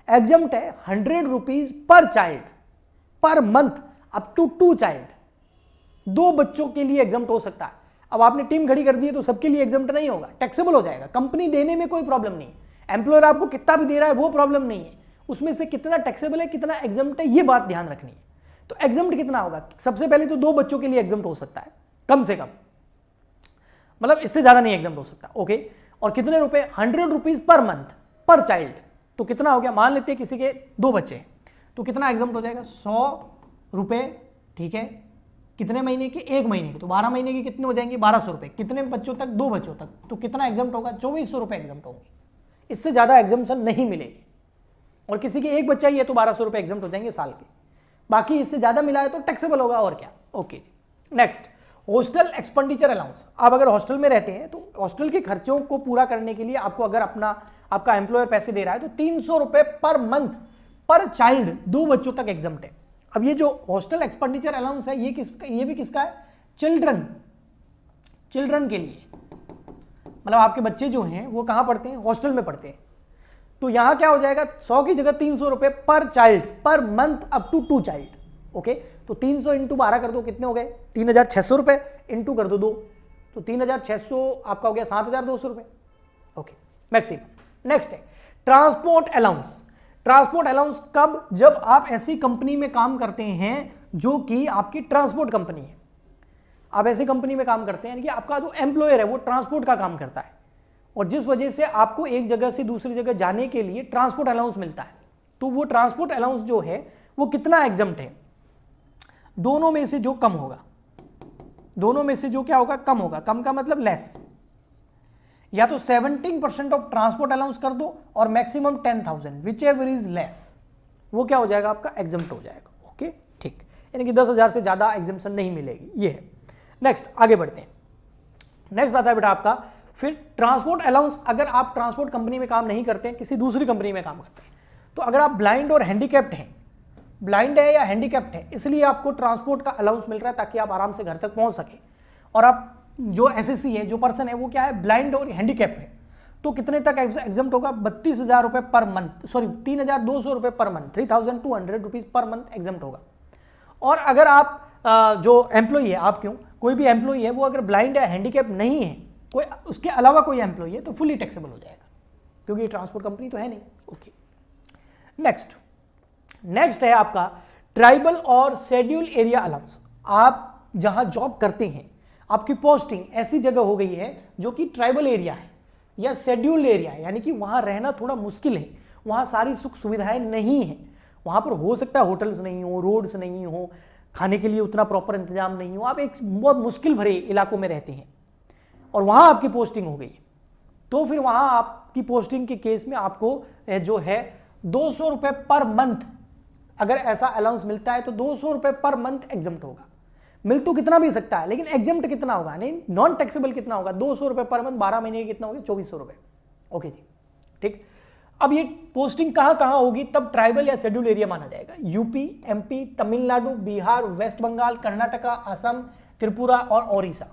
S1: एग्जम्प्ट है 100 रुपीज पर चाइल्ड पर मंथ अप टू 2 चाइल्ड। 2 बच्चों के लिए एग्जम्प्ट हो सकता है। अब आपने टीम खड़ी कर दी है तो सबके लिए एग्जम्प्ट नहीं होगा, टैक्सेबल हो जाएगा। कंपनी देने में कोई प्रॉब्लम नहीं है, एम्प्लॉयर आपको कितना भी दे रहा है वो प्रॉब्लम नहीं है, उसमें से कितना टैक्सेबल है कितना एग्जम्प्ट है ये बात ध्यान रखनी है। तो एग्जम्प्ट कितना होगा? सबसे पहले तो 2 बच्चों के लिए एग्जम्प्ट हो सकता है कम से कम, मतलब इससे ज्यादा नहीं एग्जम्प्ट हो सकता। ओके, और कितने रुपए? 100 रुपीज पर मंथ पर चाइल्ड। तो कितना हो गया? मान लेते हैं किसी के 2 बच्चे हैं, तो कितना एग्जम्प्ट हो जाएगा? 100 रुपए। ठीक है, कितने महीने के? 1 महीने के। तो 12 महीने के कितने हो जाएंगे? 1200 रुपए। कितने बच्चों तक? 2 बच्चों तक। तो कितना एग्जम्प्ट होगा? 2400 रुपए एग्जम्प्ट होंगे। इससे ज्यादा एग्जम्पशन नहीं मिलेगी। और किसी के 1 बच्चा ही है तो 1200 रुपए एग्जम्प्ट हो जाएंगे साल के। बाकी इससे ज्यादा मिला है तो टैक्सेबल होगा, और क्या। ओके जी, नेक्स्ट हॉस्टल एक्सपेंडिचर अलाउंस। आप अगर हॉस्टल में रहते हैं तो हॉस्टल के खर्चों को पूरा करने के लिए आपको अगर आपका एम्प्लॉयर पैसे दे रहा है तो 300 रुपए पर मंथ पर चाइल्ड 2 बच्चों तक एग्जम्प्ट है। अब ये जो हॉस्टल एक्सपेंडिचर अलाउंस है ये भी किसका है? चिल्ड्रन के लिए। मतलब आपके बच्चे जो हैं वो कहां पढ़ते हैं? हॉस्टल में पढ़ते हैं। तो यहां क्या हो जाएगा? 100 की जगह 300 रुपए पर चाइल्ड पर month up to 2 child. Okay, तो 300 इंटू 12 कर दो, कितने हो गए? 3,600 रुपए। इंटू कर दो 2, तो 3,600 आपका हो गया 7,200 रुपए। Okay, maximum. नेक्स्ट है ट्रांसपोर्ट अलाउंस। ट्रांसपोर्ट अलाउंस कब? जब आप ऐसी कंपनी में काम करते हैं जो कि आपकी ट्रांसपोर्ट कंपनी है। आप ऐसी कंपनी में काम करते हैं यानी कि आपका जो एम्प्लॉयर है वो ट्रांसपोर्ट का काम करता है, और जिस वजह से आपको एक जगह से दूसरी जगह जाने के लिए ट्रांसपोर्ट अलाउंस मिलता है। तो वो ट्रांसपोर्ट अलाउंस जो है वो कितना एग्जम्प्ट है? दोनों में से जो कम होगा, दोनों में से जो क्या होगा? कम होगा। कम का मतलब लेस। या तो 17% ऑफ ट्रांसपोर्ट अलाउंस कर दो और maximum 10,000, which ever is less, वो क्या हो जाएगा? आपका एग्जम्प्ट हो जाएगा। ओके, ठीक, यानी कि 10,000 से ज्यादा एग्जम्पशन नहीं मिलेगी। ये है। नेक्स्ट आगे बढ़ते हैं। नेक्स्ट आता है बेटा आपका फिर ट्रांसपोर्ट अलाउंस, अगर आप ट्रांसपोर्ट कंपनी में काम नहीं करते हैं, किसी दूसरी कंपनी में काम करते हैं, तो अगर आप ब्लाइंड और हैंडीकैप्ड हैं, ब्लाइंड है या हैंडीकैप्ड है, इसलिए आपको ट्रांसपोर्ट का अलाउंस मिल रहा है ताकि आप आराम से घर तक पहुंच सके। और आप जो एसएससी है, जो पर्सन है, वो क्या है, ब्लाइंड और हैंडीकैप्ड है, तो कितने तक एग्जम्प्ट होगा, 32,000 रुपये पर मंथ, सॉरी 3,200 रुपये पर मंथ, 3,200 रुपीज पर मंथ एग्जम्प्ट होगा। और अगर आप जो एम्प्लॉई है, आप क्यों, कोई भी एम्प्लॉई है वो अगर ब्लाइंड या हैंडीकैप नहीं है, कोई उसके अलावा कोई एम्प्लॉई है, तो फुली टैक्सेबल हो जाएगा, क्योंकि ट्रांसपोर्ट कंपनी तो है नहीं। ओके, नेक्स्ट है आपका ट्राइबल और शेड्यूल एरिया अलाउंस। आप जहां जॉब करते हैं, आपकी पोस्टिंग ऐसी जगह हो गई है जो कि ट्राइबल एरिया है या शेड्यूल एरिया है, यानी कि वहां रहना थोड़ा मुश्किल है, वहां सारी सुख सुविधाएं नहीं है, वहां पर हो सकता है होटल्स नहीं हो, रोड्स नहीं हो, खाने के लिए उतना प्रॉपर इंतजाम नहीं हो, आप एक बहुत मुश्किल भरे इलाकों में रहते हैं और वहां आपकी पोस्टिंग हो गई है, तो फिर वहां आपकी पोस्टिंग के केस में आपको जो है 200 रुपये पर मंथ, अगर ऐसा अलाउंस मिलता है तो 200 रुपये पर मंथ एग्जम्प्ट होगा। मिल तो कितना भी सकता है, लेकिन एग्जम्प्ट कितना होगा, नहीं नॉन टैक्सेबल कितना होगा, 200 रुपये पर मंथ, 12 महीने कितना होगा, 2400 रुपये। ओके जी, ठीक। अब ये पोस्टिंग कहां कहां होगी, तब ट्राइबल या शेड्यूल एरिया माना जाएगा। यूपी, एमपी, तमिलनाडु, बिहार, वेस्ट बंगाल, कर्नाटका, असम, त्रिपुरा और ओडिशा,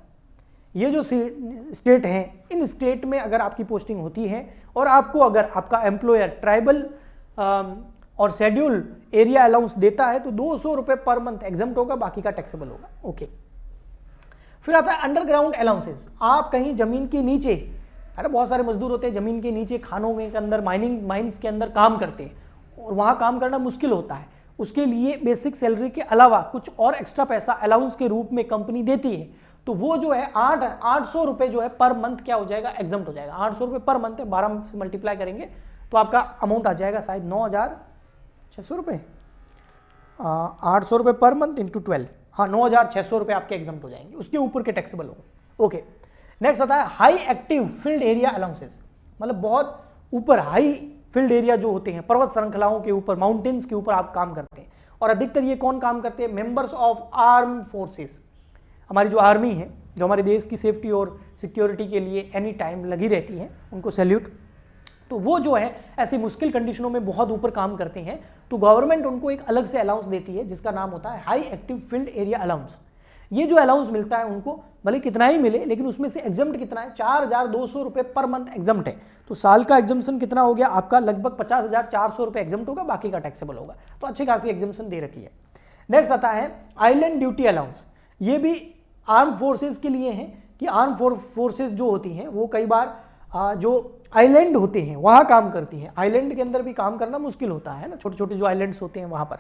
S1: ये जो स्टेट हैं, इन स्टेट में अगर आपकी पोस्टिंग होती है और आपको अगर आपका एम्प्लॉयर ट्राइबल और शेड्यूल एरिया अलाउंस देता है तो 200 रुपये पर मंथ एग्जम्प्ट होगा, बाकी का टैक्सेबल होगा। ओके, फिर आता है अंडरग्राउंड अलाउंसेस। आप कहीं जमीन के नीचे, अरे बहुत सारे मजदूर होते हैं जमीन के नीचे, खानों के अंदर, माइंस के अंदर काम करते हैं और वहां काम करना मुश्किल होता है, उसके लिए बेसिक सैलरी के अलावा कुछ और एक्स्ट्रा पैसा अलाउंस के रूप में कंपनी देती है, तो वो जो है 800 रुपये जो है पर मंथ क्या हो जाएगा, एग्जम्प्ट हो जाएगा। 800 रुपये पर मंथ है, 12 से मल्टीप्लाई करेंगे तो आपका अमाउंट आ जाएगा शायद 9,600 रुपये, 800 रुपये पर मंथ इंटू 12, हाँ 9,600 रुपये आपके एग्जम्प्ट हो जाएंगे, उसके ऊपर के टैक्सेबल होंगे। ओके, नेक्स्ट आता है high active field area allowances, मतलब बहुत ऊपर हाई फील्ड एरिया जो होते हैं, पर्वत श्रृंखलाओं के ऊपर, माउंटेन्स के ऊपर आप काम करते हैं, और अधिकतर ये कौन काम करते हैं, मेंबर्स ऑफ आर्म फोर्सेस। हमारी जो आर्मी है, जो हमारे देश की सेफ्टी और सिक्योरिटी के लिए एनी टाइम लगी रहती है, उनको सैल्यूट। तो वो जो है ऐसी मुश्किल कंडीशनों में बहुत ऊपर काम करते हैं, तो गवर्नमेंट उनको एक अलग से अलाउंस देती है जिसका नाम होता है high active field area allowance. ये जो अलाउंस मिलता है उनको, भले कितना ही मिले, लेकिन उसमें से एग्जम्प्ट कितना है, 4,200 रुपये पर मंथ एग्जम्प्ट है। तो साल का एग्जम्पशन कितना हो गया आपका, लगभग 50,400 रुपये एग्जम्प्ट होगा, बाकी का टैक्सेबल होगा। तो अच्छी खासी एग्जम्पशन दे रखी है। नेक्स्ट आता है आइलैंड ड्यूटी अलाउंस। ये भी आर्म फोर्सेस के लिए है कि आर्म फोर्सेस जो होती हैं वो कई बार जो आइलैंड होते हैं वहाँ काम करती हैं। आइलैंड के अंदर भी काम करना मुश्किल होता है ना, छोटे छोटे जो आइलैंड्स होते हैं वहाँ पर,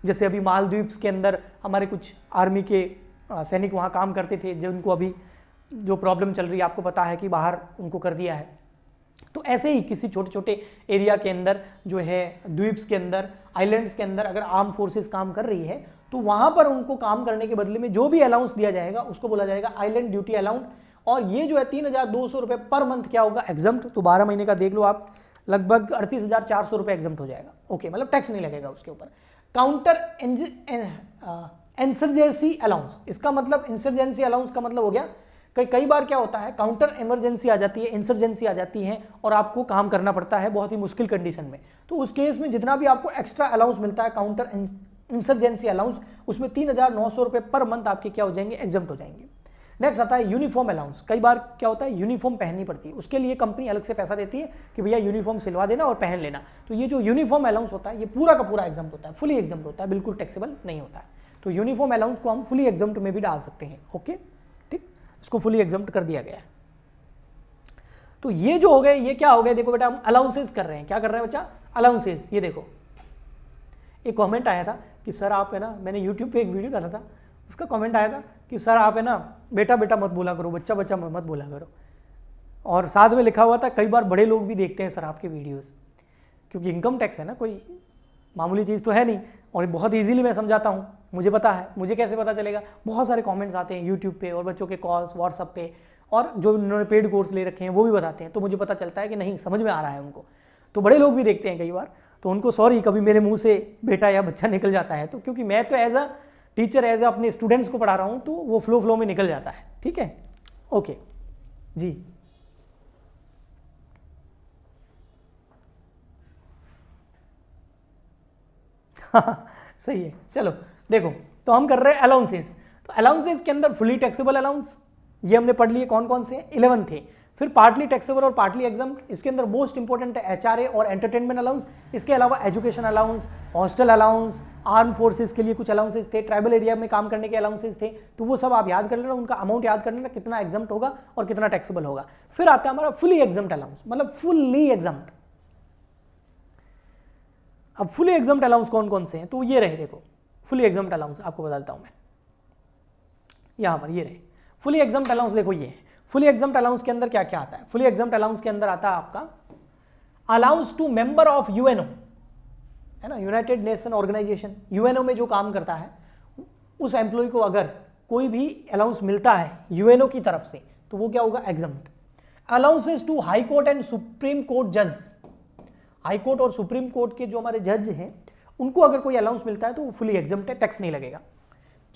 S1: जैसे अभी मालदीव्स के अंदर हमारे कुछ आर्मी के सैनिक वहाँ काम करते थे, जिनको अभी जो प्रॉब्लम चल रही है आपको पता है कि बाहर उनको कर दिया है। तो ऐसे ही किसी छोटे छोटे एरिया के अंदर जो है, द्वीप्स के अंदर, आइलैंड्स के अंदर अगर आर्म फोर्सेस काम कर रही है, तो वहाँ पर उनको काम करने के बदले में जो भी अलाउंस दिया जाएगा उसको बोला जाएगा आइलैंड ड्यूटी अलाउंस। और ये जो है 3,200 रुपये पर मंथ क्या होगा, एग्जम्प्ट। तो 12 महीने का देख लो आप, लगभग 38,400 रुपये एग्जम्प्ट हो जाएगा। ओके, मतलब टैक्स नहीं लगेगा उसके ऊपर। काउंटर इंसर्जेंसी अलाउंस, इसका मतलब इंसर्जेंसी अलाउंस का मतलब हो गया कई बार क्या होता है, काउंटर इमरजेंसी आ जाती है, इंसर्जेंसी आ जाती है और आपको काम करना पड़ता है बहुत ही मुश्किल कंडीशन में। तो उस केस में जितना भी आपको एक्स्ट्रा अलाउंस मिलता है काउंटर इंसर्जेंसी अलाउंस, उसमें 3,900 रुपये पर मंथ आपके क्या हो जाएंगे, एग्जम्प्ट हो जाएंगे। नेक्स्ट आता है यूनिफॉर्म अलाउंस। कई बार क्या होता है, यूनिफॉर्म पहननी पड़ती है, उसके लिए कंपनी अलग से पैसा देती है कि भैया यूनिफॉर्म सिलवा देना और पहन लेना। तो ये जो यूनिफॉर्म अलाउंस होता है ये पूरा का पूरा एग्जम्प्ट होता है, फुली एग्जम्प्ट होता है, बिल्कुल टैक्सेबल नहीं होता है। तो यूनिफॉर्म अलाउंस को हम फुली एग्जम्प्ट में भी डाल सकते हैं। ओके, ठीक, इसको फुली एग्जम्प्ट कर दिया गया है। तो ये जो हो गए, ये क्या हो गए, देखो बेटा हम अलाउंसेस कर रहे हैं। क्या कर रहे हैं बच्चा, अलाउंसेस। ये देखो एक कमेंट आया था कि सर आप है ना, मैंने यूट्यूब पे एक वीडियो डाला था, उसका कमेंट आया था कि सर आप है ना बेटा बेटा मत बोला करो, बच्चा बच्चा मत बोला करो। और साथ में लिखा हुआ था कई बार बड़े लोग भी देखते हैं सर आपके वीडियोस, क्योंकि इनकम टैक्स है ना, कोई मामूली चीज़ तो है नहीं, और बहुत इजीली मैं समझाता हूँ, मुझे पता है। मुझे कैसे पता चलेगा, बहुत सारे कमेंट्स आते हैं यूट्यूब पे और बच्चों के कॉल्स व्हाट्सअप पे, और जो उन्होंने पेड कोर्स ले रखे हैं वो भी बताते हैं, तो मुझे पता चलता है कि नहीं समझ में आ रहा है उनको। तो बड़े लोग भी देखते हैं कई बार, तो उनको सॉरी कभी मेरे मुँह से बेटा या बच्चा निकल जाता है, तो क्योंकि मैं तो एज अ टीचर एज अपने स्टूडेंट्स को पढ़ा रहा हूँ, तो वो फ्लो में निकल जाता है। ठीक है, ओके जी। सही है। चलो देखो, तो हम कर रहे हैं अलाउंसेस। तो अलाउंसेस के अंदर फुली टैक्सेबल अलाउंस ये हमने पढ़ लिए कौन कौन से हैं, 11 थे। फिर पार्टली टैक्सेबल और पार्टली एग्जम्प्ट, इसके अंदर मोस्ट इंपॉर्टेंट है एचआरए और एंटरटेनमेंट अलाउंस। इसके अलावा education allowance, hostel allowance, arm forces के लिए कुछ अलाउंसेस थे, ट्राइबल एरिया में काम करने के अलाउंसेस थे। तो वो सब आप याद कर लेना, उनका अमाउंट याद कर लेना, कितना एग्जम्प्ट होगा और कितना टैक्सेबल होगा। फिर आता है हमारा फुली एग्जम्प्ट अलाउंस, मतलब फुल्ली एग्जम्प्ट। अब फुली एग्जम्प्ट अलाउंस कौन कौन से हैं, तो ये रहे, देखो फुली एग्जम्प्ट अलाउंस आपको बताता हूं मैं, यहां पर ये रहे फुली एग्जम्प्ट अलाउंस। देखो ये है फुली एग्जम्प्ट अलाउंस के अंदर क्या क्या आता है। फुली एग्जम्प्ट अलाउंस के अंदर आता है आपका allowance to member of UNO, है ना, यूनाइटेड नेशन ऑर्गेनाइजेशन, यूएनओ में जो काम करता है उस एम्प्लॉय को अगर कोई भी अलाउंस मिलता है यूएनओ की तरफ से तो वो क्या होगा, exempt. Allowances to high court and supreme court जज, हाई कोर्ट और सुप्रीम कोर्ट के जो हमारे जज हैं उनको अगर कोई अलाउंस मिलता है तो वो फुली एग्जम्प्ट है, टैक्स नहीं लगेगा।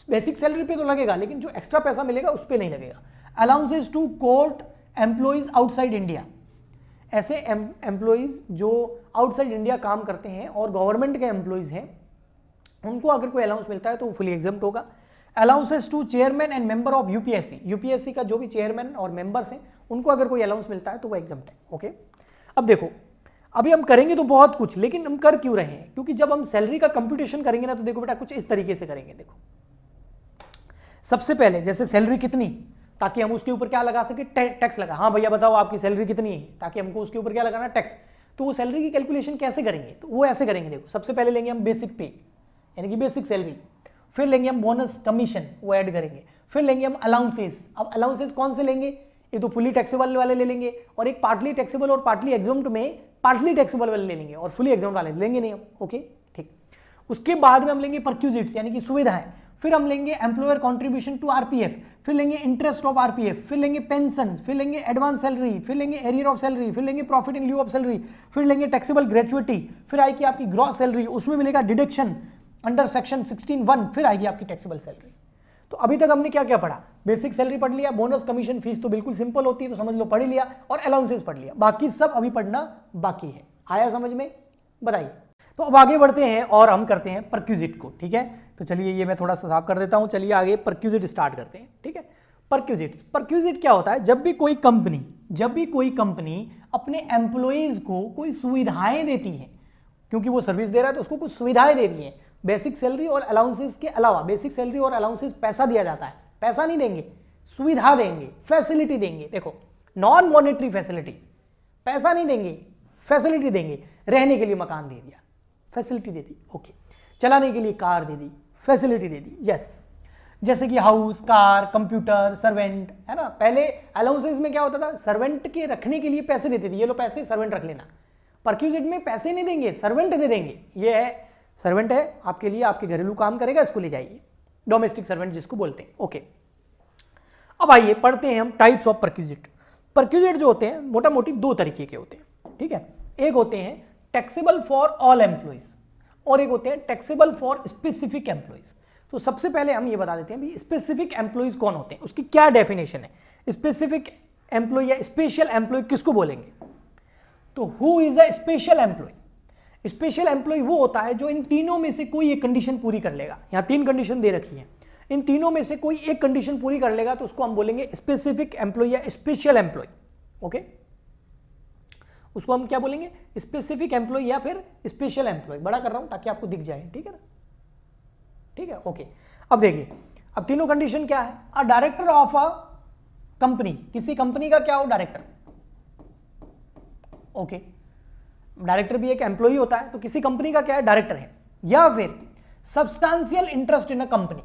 S1: बेसिक सैलरी पे तो लगेगा लेकिन जो एक्स्ट्रा पैसा मिलेगा उस पे नहीं लगेगा। Allowances to court employees outside India, ऐसे एम्प्लॉइज जो आउटसाइड इंडिया काम करते हैं और गवर्नमेंट के एम्प्लॉइज हैं उनको अगर कोई अलाउंस मिलता है तो वो फुली एग्जम्प्ट होगा। Allowances to chairman and member of UPSC, UPSC का जो भी चेयरमैन और मेंबर्स हैं उनको अगर कोई अलाउंस मिलता है तो वो एग्जम्प्ट है। ओके, अब देखो अभी हम करेंगे तो बहुत कुछ, लेकिन हम कर क्यों रहे हैं, क्योंकि जब हम सैलरी का कंप्यूटेशन करेंगे ना तो देखो बेटा कुछ इस तरीके से करेंगे। देखो सबसे पहले जैसे सैलरी कितनी, ताकि हम उसके ऊपर क्या लगा सके, टैक्स लगा। हाँ भैया बताओ आपकी सैलरी कितनी है, ताकि हमको उसके ऊपर क्या लगाना, टैक्स। तो वो सैलरी की कैलकुलेशन कैसे करेंगे, तो वो ऐसे करेंगे। देखो सबसे पहले लेंगे हम बेसिक पे यानी कि बेसिक सैलरी, फिर लेंगे हम बोनस कमीशन वो ऐड करेंगे, फिर लेंगे हम अलाउंसेस। अब अलाउंसेस कौन से लेंगे, ये तो फुली टैक्सेबल वाले ले लेंगे और एक पार्टली टैक्सेबल और पार्टली एग्जम्प्ट में पार्टली टैक्सेबल वाले ले लेंगे और फुली एग्जम्प्ट वाले लेंगे नहीं हम। ओके ठीक, उसके बाद में हम लेंगे परक्यूजिट्स यानी कि सुविधाएं, फिर हम लेंगे एम्प्लॉयर कंट्रीब्यूशन टू आरपीएफ, फिर लेंगे इंटरेस्ट ऑफ आरपीएफ, फिर लेंगे पेंशन, फिर लेंगे एडवांस सैलरी, फिर लेंगे एरियर ऑफ सैलरी, फिर लेंगे profit in lieu of salary, फिर लेंगे टैक्सेबल ग्रेजुएटी, फिर आएगी आपकी ग्रॉस सैलरी, उसमें मिलेगा डिडक्शन अंडर सेक्शन 16(1), फिर आएगी आपकी टैक्सेबल सैलरी। तो अभी तक हमने क्या क्या पढ़ा, बेसिक सैलरी पढ़ लिया, बोनस कमीशन फीस तो बिल्कुल सिंपल होती है तो समझ लो पढ़ लिया, और अलाउंसेस पढ़ लिया, बाकी सब अभी पढ़ना बाकी है। आया समझ में, बताइए। तो अब आगे बढ़ते हैं और हम करते हैं परक्यूजिट को। ठीक है, तो चलिए ये मैं थोड़ा सा साफ कर देता हूं, चलिए आगे परक्यूजिट स्टार्ट करते हैं। ठीक है, परक्यूजिट क्या होता है, जब भी कोई कंपनी अपने एम्प्लॉइज को कोई सुविधाएं देती है, क्योंकि वो सर्विस दे रहा है तो उसको कुछ सुविधाएं दे रही है, बेसिक सैलरी और अलाउंसेस के अलावा, बेसिक सैलरी और अलाउंसेस पैसा दिया जाता है, पैसा नहीं देंगे, सुविधा देंगे, फैसिलिटी देंगे। देखो नॉन मॉनेटरी फैसिलिटीज, पैसा नहीं देंगे, फैसिलिटी देंगे। रहने के लिए मकान दे दिया, फैसिलिटी दे दी। ओके, चलाने के लिए कार दे दी, फैसिलिटी दे दी। यस, जैसे कि हाउस, कार, कंप्यूटर, सर्वेंट, है ना। पहले अलाउंसेस में क्या होता था, सर्वेंट के रखने के लिए पैसे देते थे, ये लो पैसे सर्वेंट रख लेना। परक्यूजिट में पैसे नहीं देंगे, सर्वेंट दे देंगे। ये है सर्वेंट है आपके लिए, आपके घरेलू काम करेगा, इसको ले जाइए, डोमेस्टिक सर्वेंट जिसको बोलते हैं। ओके, अब आइए पढ़ते हैं हम टाइप्स ऑफ परक्यूजिट। परक्यूजिट जो होते हैं मोटा मोटी दो तरीके के होते हैं। ठीक है, एक होते हैं टैक्सेबल फॉर ऑल एम्प्लॉइज और एक होते हैं टैक्सेबल फॉर स्पेसिफिक एम्प्लॉइज। तो सबसे पहले हम ये बता देते हैं भी स्पेसिफिक एम्प्लॉइज कौन होते हैं, उसकी क्या डेफिनेशन है। स्पेसिफिक एम्प्लॉय या स्पेशल एम्प्लॉय किसको बोलेंगे, तो who is a special employee. Special employee वो होता है जो इन तीनों में से कोई एक कंडीशन पूरी कर लेगा। यहां तीन कंडीशन दे रखी है, इन तीनों में से कोई एक कंडीशन पूरी कर लेगा तो उसको हम बोलेंगे स्पेसिफिक एम्प्लॉय या स्पेशल एम्प्लॉय। ओके, उसको हम क्या बोलेंगे, स्पेसिफिक एम्प्लॉय या फिर स्पेशल एम्प्लॉय। बड़ा कर रहा हूं ताकि आपको दिख जाए, ठीक है ना। ठीक है, ओके। अब देखिए, अब तीनों कंडीशन क्या है, a director of a company, किसी कंपनी का क्या हो, डायरेक्टर। ओके, डायरेक्टर भी एक एम्प्लॉय होता है, तो किसी कंपनी का क्या है, डायरेक्टर है। या फिर substantial interest in a company,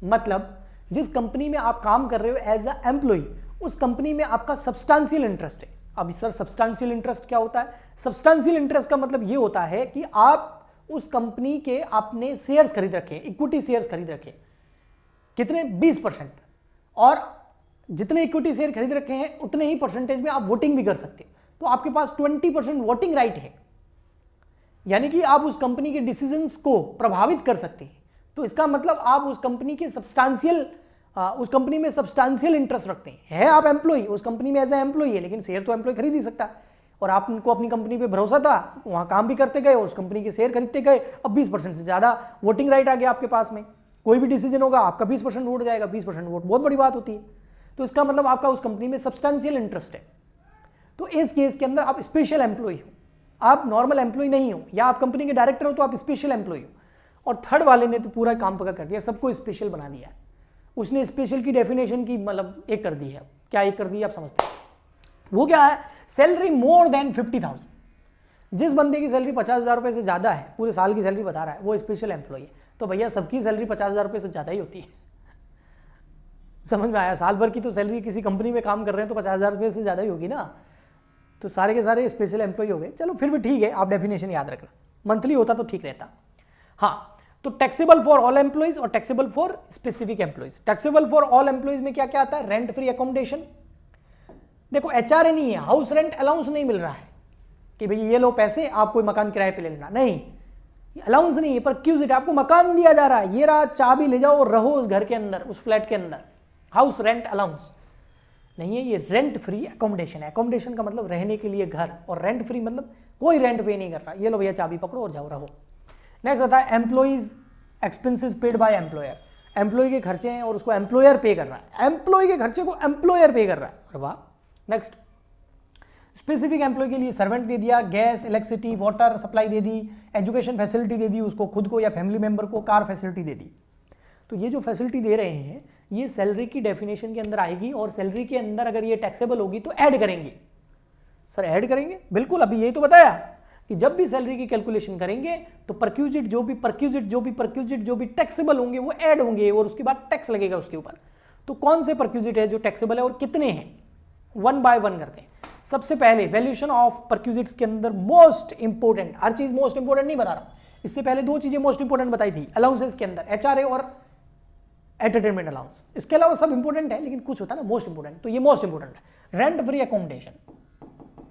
S1: मतलब जिस कंपनी में आप काम कर रहे हो एज अ एम्प्लॉय, उस कंपनी में आपका सब्सटेंशियल इंटरेस्ट है। अब सर सब्सटेंशियल इंटरेस्ट क्या होता है, सब्सटेंशियल इंटरेस्ट का मतलब ये होता है कि आप उस कंपनी के आपने शेयर्स खरीद रखे, इक्विटी शेयर्स खरीद रखे, कितने, 20%, और जितने इक्विटी शेयर खरीद रखे हैं उतने ही परसेंटेज में आप वोटिंग भी कर सकते हैं। तो आपके पास 20% वोटिंग राइट है, यानी कि आप उस कंपनी के डिसीजंस को प्रभावित कर सकते हैं। तो इसका मतलब आप उस कंपनी के उस कंपनी में सब्सटेंशियल इंटरेस्ट रखते हैं। आप एम्प्लॉय उस कंपनी में एज ए एम्प्लॉय है, लेकिन शेयर तो एम्प्लॉय खरीद ही सकता है। और आप उनको अपनी कंपनी पे भरोसा था, वहाँ काम भी करते गए और उस कंपनी के शेयर खरीदते गए, अब 20% से ज़्यादा वोटिंग राइट आ गया आपके पास में, कोई भी डिसीजन होगा आपका 20% वोट जाएगा, 20% वोट बहुत बड़ी बात होती है। तो इसका मतलब आपका उस कंपनी में सब्सटेंशियल इंटरेस्ट है। तो इस केस के अंदर आप स्पेशल एम्प्लॉय हो, आप नॉर्मल एम्प्लॉय नहीं हो, या आप कंपनी के डायरेक्टर हो तो आप स्पेशल एम्प्लॉय हो। और थर्ड वाले ने तो पूरा काम पका कर दिया, सबको स्पेशल बना दिया। उसने स्पेशल की डेफिनेशन की मतलब एक कर दी है, क्या एक कर दी आप समझते हैं, वो क्या है, सैलरी मोर देन 50,000। जिस बंदे की सैलरी 50,000 रुपये से ज़्यादा है, पूरे साल की सैलरी बता रहा है, वो स्पेशल एम्प्लॉय है। तो भैया सबकी सैलरी 50,000 रुपये से ज़्यादा ही होती है। समझ में आया? साल भर की तो सैलरी किसी कंपनी में काम कर रहे हैं तो 50,000 रुपये से ज़्यादा ही होगी ना। तो सारे के सारे स्पेशल एम्प्लॉय हो गए। चलो फिर भी ठीक है, आप डेफिनेशन याद रखना, मंथली होता तो ठीक रहता। हाँ, तो टैक्सेबल फॉर ऑल एम्प्लॉइज और taxable for specific employees. Taxable for all employees में क्या क्या आता है, रेंट फ्री अकोमोडेशन। देखो एचआरए नहीं है, हाउस रेंट अलाउंस नहीं मिल रहा है कि भाई ये लो पैसे आप कोई मकान किराए पे ले लेना, नहीं, अलाउंस नहीं है, पर क्यूजिट आपको मकान दिया जा रहा है, ये रहा चाबी ले जाओ और रहो उस घर के अंदर, उस फ्लैट के अंदर। हाउस रेंट अलाउंस नहीं है, ये रेंट फ्री अकोमोडेशन है। अकोमोडेशन का मतलब रहने के लिए घर, और रेंट फ्री मतलब कोई रेंट पे नहीं कर रहा, ये लो भैया चाबी पकड़ो और जाओ रहो। नेक्स्ट आता है employees expenses paid by employer. Employee के खर्चे हैं और उसको एम्प्लॉयर पे कर रहा है, एम्प्लॉय के खर्चे को एम्प्लॉयर पे कर रहा है, अरे वाह। नेक्स्ट स्पेसिफिक एम्प्लॉय के लिए सर्वेंट दे दिया, गैस इलेक्ट्रिसिटी वाटर सप्लाई दे दी, एजुकेशन फैसिलिटी दे दी उसको खुद को या फैमिली मेंबर को, कार फैसिलिटी दे दी। तो ये जो फैसिलिटी दे रहे हैं ये सैलरी की डेफिनेशन के अंदर आएगी, और सैलरी के अंदर अगर ये टैक्सेबल होगी तो ऐड करेंगे। सर ऐड करेंगे, बिल्कुल, अभी यही तो बताया कि जब भी सैलरी की कैलकुलेशन करेंगे तो परक्यूजिट जो भी टैक्सेबल होंगे वो ऐड होंगे, और उसके बाद टैक्स लगेगा उसके ऊपर। तो कौन से परक्यूजिट है जो टैक्सेबल है और कितने हैं, वन बाय वन करते हैं। सबसे पहले वैल्यूएशन ऑफ परक्यूजिट्स के अंदर मोस्ट इंपोर्टेंट, हर चीज मोस्ट इंपोर्टेंट नहीं बता रहा, इससे पहले दो चीजें मोस्ट इंपोर्टेंट बताई थी अलाउंसेस के अंदर, एचआरए और एंटरटेनमेंट अलाउंस। इसके अलावा सब इंपोर्टेंट है, लेकिन कुछ होता है ना मोस्ट इंपोर्टेंट, तो ये मोस्ट इंपोर्टेंट है। रेंट फ्री अकोमोडेशन,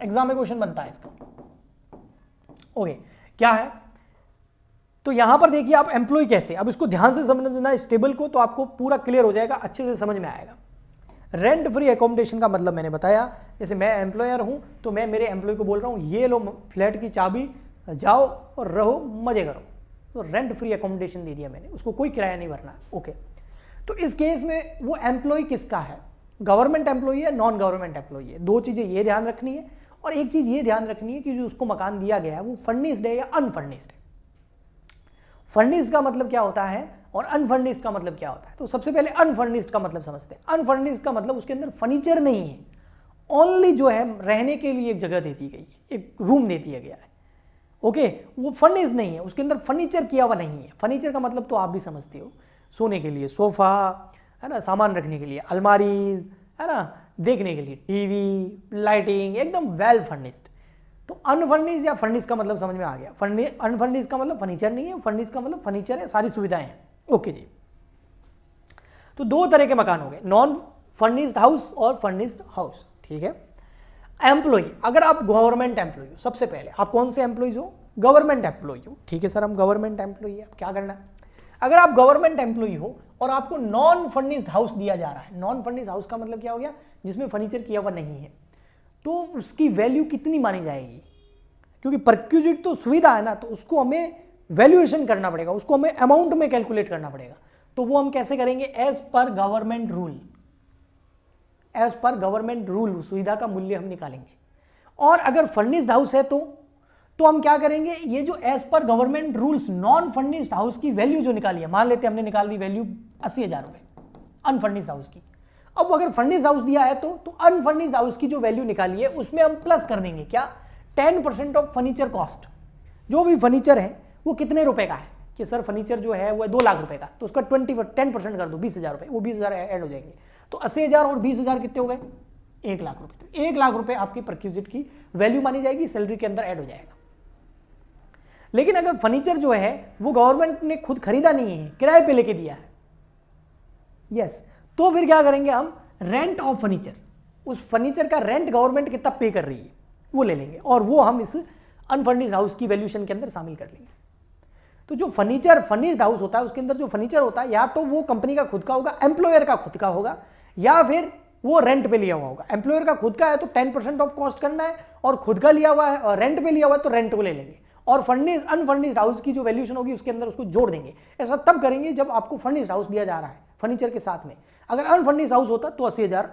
S1: एग्जाम में क्वेश्चन बनता है इसका। ओके, क्या है, तो यहां पर देखिए आप एम्प्लॉय कैसे, अब इसको ध्यान से समझना इस टेबल को, तो आपको पूरा क्लियर हो जाएगा, अच्छे से समझ में आएगा। रेंट फ्री अकोमोडेशन का मतलब मैंने बताया, जैसे मैं एम्प्लॉयर हूं तो मैं मेरे एम्प्लॉय को बोल रहा हूं ये लो फ्लैट की चाबी, जाओ और रहो मजे करो, तो रेंट फ्री अकोमोडेशन दे दिया मैंने, उसको कोई किराया नहीं भरना। ओके, तो इस केस में वो एम्प्लॉय किसका है, गवर्नमेंट एम्प्लॉय है, नॉन गवर्नमेंट एम्प्लॉय है। दो चीजें ये ध्यान रखनी है, और एक चीज ये ध्यान रखनी है कि जो उसको मकान दिया गया है वो फर्निश्ड है या अनफर्निश्ड है। फर्निश्ड का मतलब क्या होता है और अनफर्निश्ड का मतलब क्या होता है, तो सबसे पहले अनफर्निश्ड का मतलब समझते हैं। अनफर्निश्ड का मतलब उसके अंदर फर्नीचर नहीं है, ओनली जो है रहने के लिए एक जगह दे दी गई है, एक रूम दे दिया गया है। ओके, वो फर्निश्ड नहीं है, उसके अंदर फर्नीचर किया हुआ नहीं है। फर्नीचर का मतलब तो आप भी समझते हो, सोने के लिए सोफा है ना, सामान रखने के लिए अलमारीज है ना, देखने के लिए टीवी, लाइटिंग, एकदम वेल फर्निश्ड। तो अनफर्निश्ड या फर्निश्ड का मतलब समझ में आ गया। अनफर्निश्ड का मतलब फर्नीचर नहीं है, फर्निश्ड का मतलब फर्नीचर है, सारी सुविधाएं हैं। ओके जी, तो दो तरह के मकान हो गए, नॉन फर्निश्ड हाउस और फर्निश्ड हाउस, ठीक है। एम्प्लॉय, अगर आप गवर्नमेंट एम्प्लॉय हो, सबसे पहले आप कौन से एम्प्लॉयज हो, गवर्नमेंट एम्प्लॉय हो, ठीक है सर हम गवर्नमेंट एम्प्लॉय है, अब क्या करना है, अगर आप गवर्नमेंट एम्प्लॉय हो और आपको नॉन फर्निश्ड हाउस दिया जा रहा है, नॉन फर्निश्ड हाउस का मतलब क्या हो गया, जिसमें फर्नीचर किया हुआ नहीं है, तो उसकी वैल्यू कितनी मानी जाएगी, क्योंकि परक्यूजिट तो सुविधा है ना, तो उसको हमें वैल्यूएशन करना पड़ेगा, उसको हमें अमाउंट में कैलकुलेट करना पड़ेगा। तो वो हम कैसे करेंगे, as per government rule, as per government rule सुविधा का मूल्य हम निकालेंगे। और अगर फर्निश्ड हाउस है तो हम क्या करेंगे, ये जो as per government rules non furnished house की वैल्यू जो निकाली है, मान लेते हैं हमने निकाल दी वैल्यू 80,000 रुपए अनफर्निश्ड हाउस की। अब अगर फर्निश्ड हाउस दिया है तो अनफर्निश्ड हाउस की जो वैल्यू निकाली है उसमें हम प्लस कर देंगे क्या, 10% ऑफ फर्नीचर कॉस्ट। जो भी फर्नीचर है वो कितने रुपए का है, कि सर फर्नीचर जो है वो 2 लाख रुपए का, तो उसका 10% कर दो, 20,000 रुपए, वो 20,000 ऐड हो जाएंगे। तो 80,000 और 20,000 कितने हो गए, 1 लाख रुपए। तो 1 लाख रुपए आपकी परक्यूजिट की वैल्यू मानी जाएगी, सैलरी के अंदर ऐड हो जाएगा। लेकिन अगर फर्नीचर जो है वो गवर्नमेंट ने खुद खरीदा नहीं है, किराए पे लेके दिया है, यस, तो फिर क्या करेंगे हम, रेंट ऑफ फर्नीचर, उस फर्नीचर का रेंट गवर्नमेंट कितना पे कर रही है वो ले लेंगे, और वो हम इस अनफर्निश्ड हाउस की वैल्यूएशन के अंदर शामिल कर लेंगे। तो जो फर्नीचर फर्निश्ड हाउस होता है उसके अंदर जो फर्नीचर होता है या तो वो कंपनी का खुद का होगा, एम्प्लॉयर का खुद का होगा, या फिर वो रेंट पे लिया हुआ होगा। एम्प्लॉयर का खुद का है तो 10% ऑफ कॉस्ट करना है, और खुद का लिया हुआ है और रेंट पे लिया हुआ है तो रेंट को ले लेंगे, और फर्निश्ड अनफर्निश्ड हाउस की जो वैल्यूएशन होगी उसके अंदर उसको जोड़ देंगे। ऐसा तब करेंगे जब आपको फर्निश्ड हाउस दिया जा रहा है फर्नीचर के साथ में। अगर अनफर्निश्ड हाउस होता तो 80,000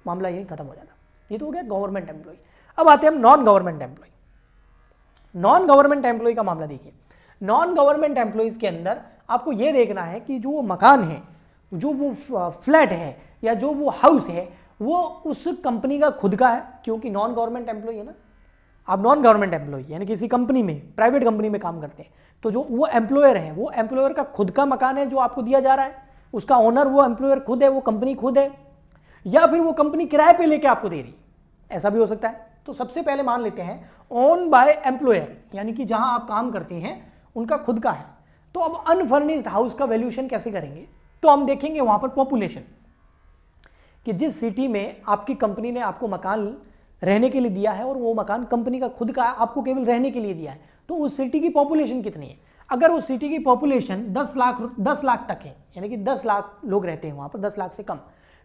S1: मामला यही खत्म हो जाता। ये तो हो गया गवर्नमेंट एम्प्लॉय। अब आते हैं हम non government employee. Non government employee का मामला देखिए। नॉन गवर्नमेंट एम्प्लॉयज के अंदर आपको यह देखना है कि जो वो मकान है, जो वो फ्लैट है या जो वो हाउस है, वो उस कंपनी का खुद का है, क्योंकि नॉन गवर्नमेंट एम्प्लॉय है ना, आप नॉन गवर्नमेंट एम्प्लॉय यानी किसी कंपनी में, प्राइवेट कंपनी में काम करते हैं, तो जो वो एम्प्लॉयर है, वो एम्प्लॉयर का खुद का मकान है जो आपको दिया जा रहा है, उसका ओनर वो एम्प्लॉयर खुद है, वो कंपनी खुद है, या फिर वो कंपनी किराए पे लेके आपको दे रही, ऐसा भी हो सकता है। तो सबसे पहले मान लेते हैं ओन बाय एम्प्लॉयर, यानी कि जहां आप काम करते हैं उनका खुद का है। तो अब अनफर्निश्ड हाउस का वैल्यूएशन कैसे करेंगे? तो हम देखेंगे वहां पर पॉपुलेशन, कि जिस सिटी में आपकी कंपनी ने आपको मकान रहने के लिए दिया है और वो मकान कंपनी का खुद का आपको केवल रहने के लिए दिया है, तो उस सिटी की पॉपुलेशन कितनी है। अगर उस सिटी की पॉपुलेशन 10 लाख तक है, यानी कि 10 लाख लोग रहते हैं वहां पर, 10 लाख से कम,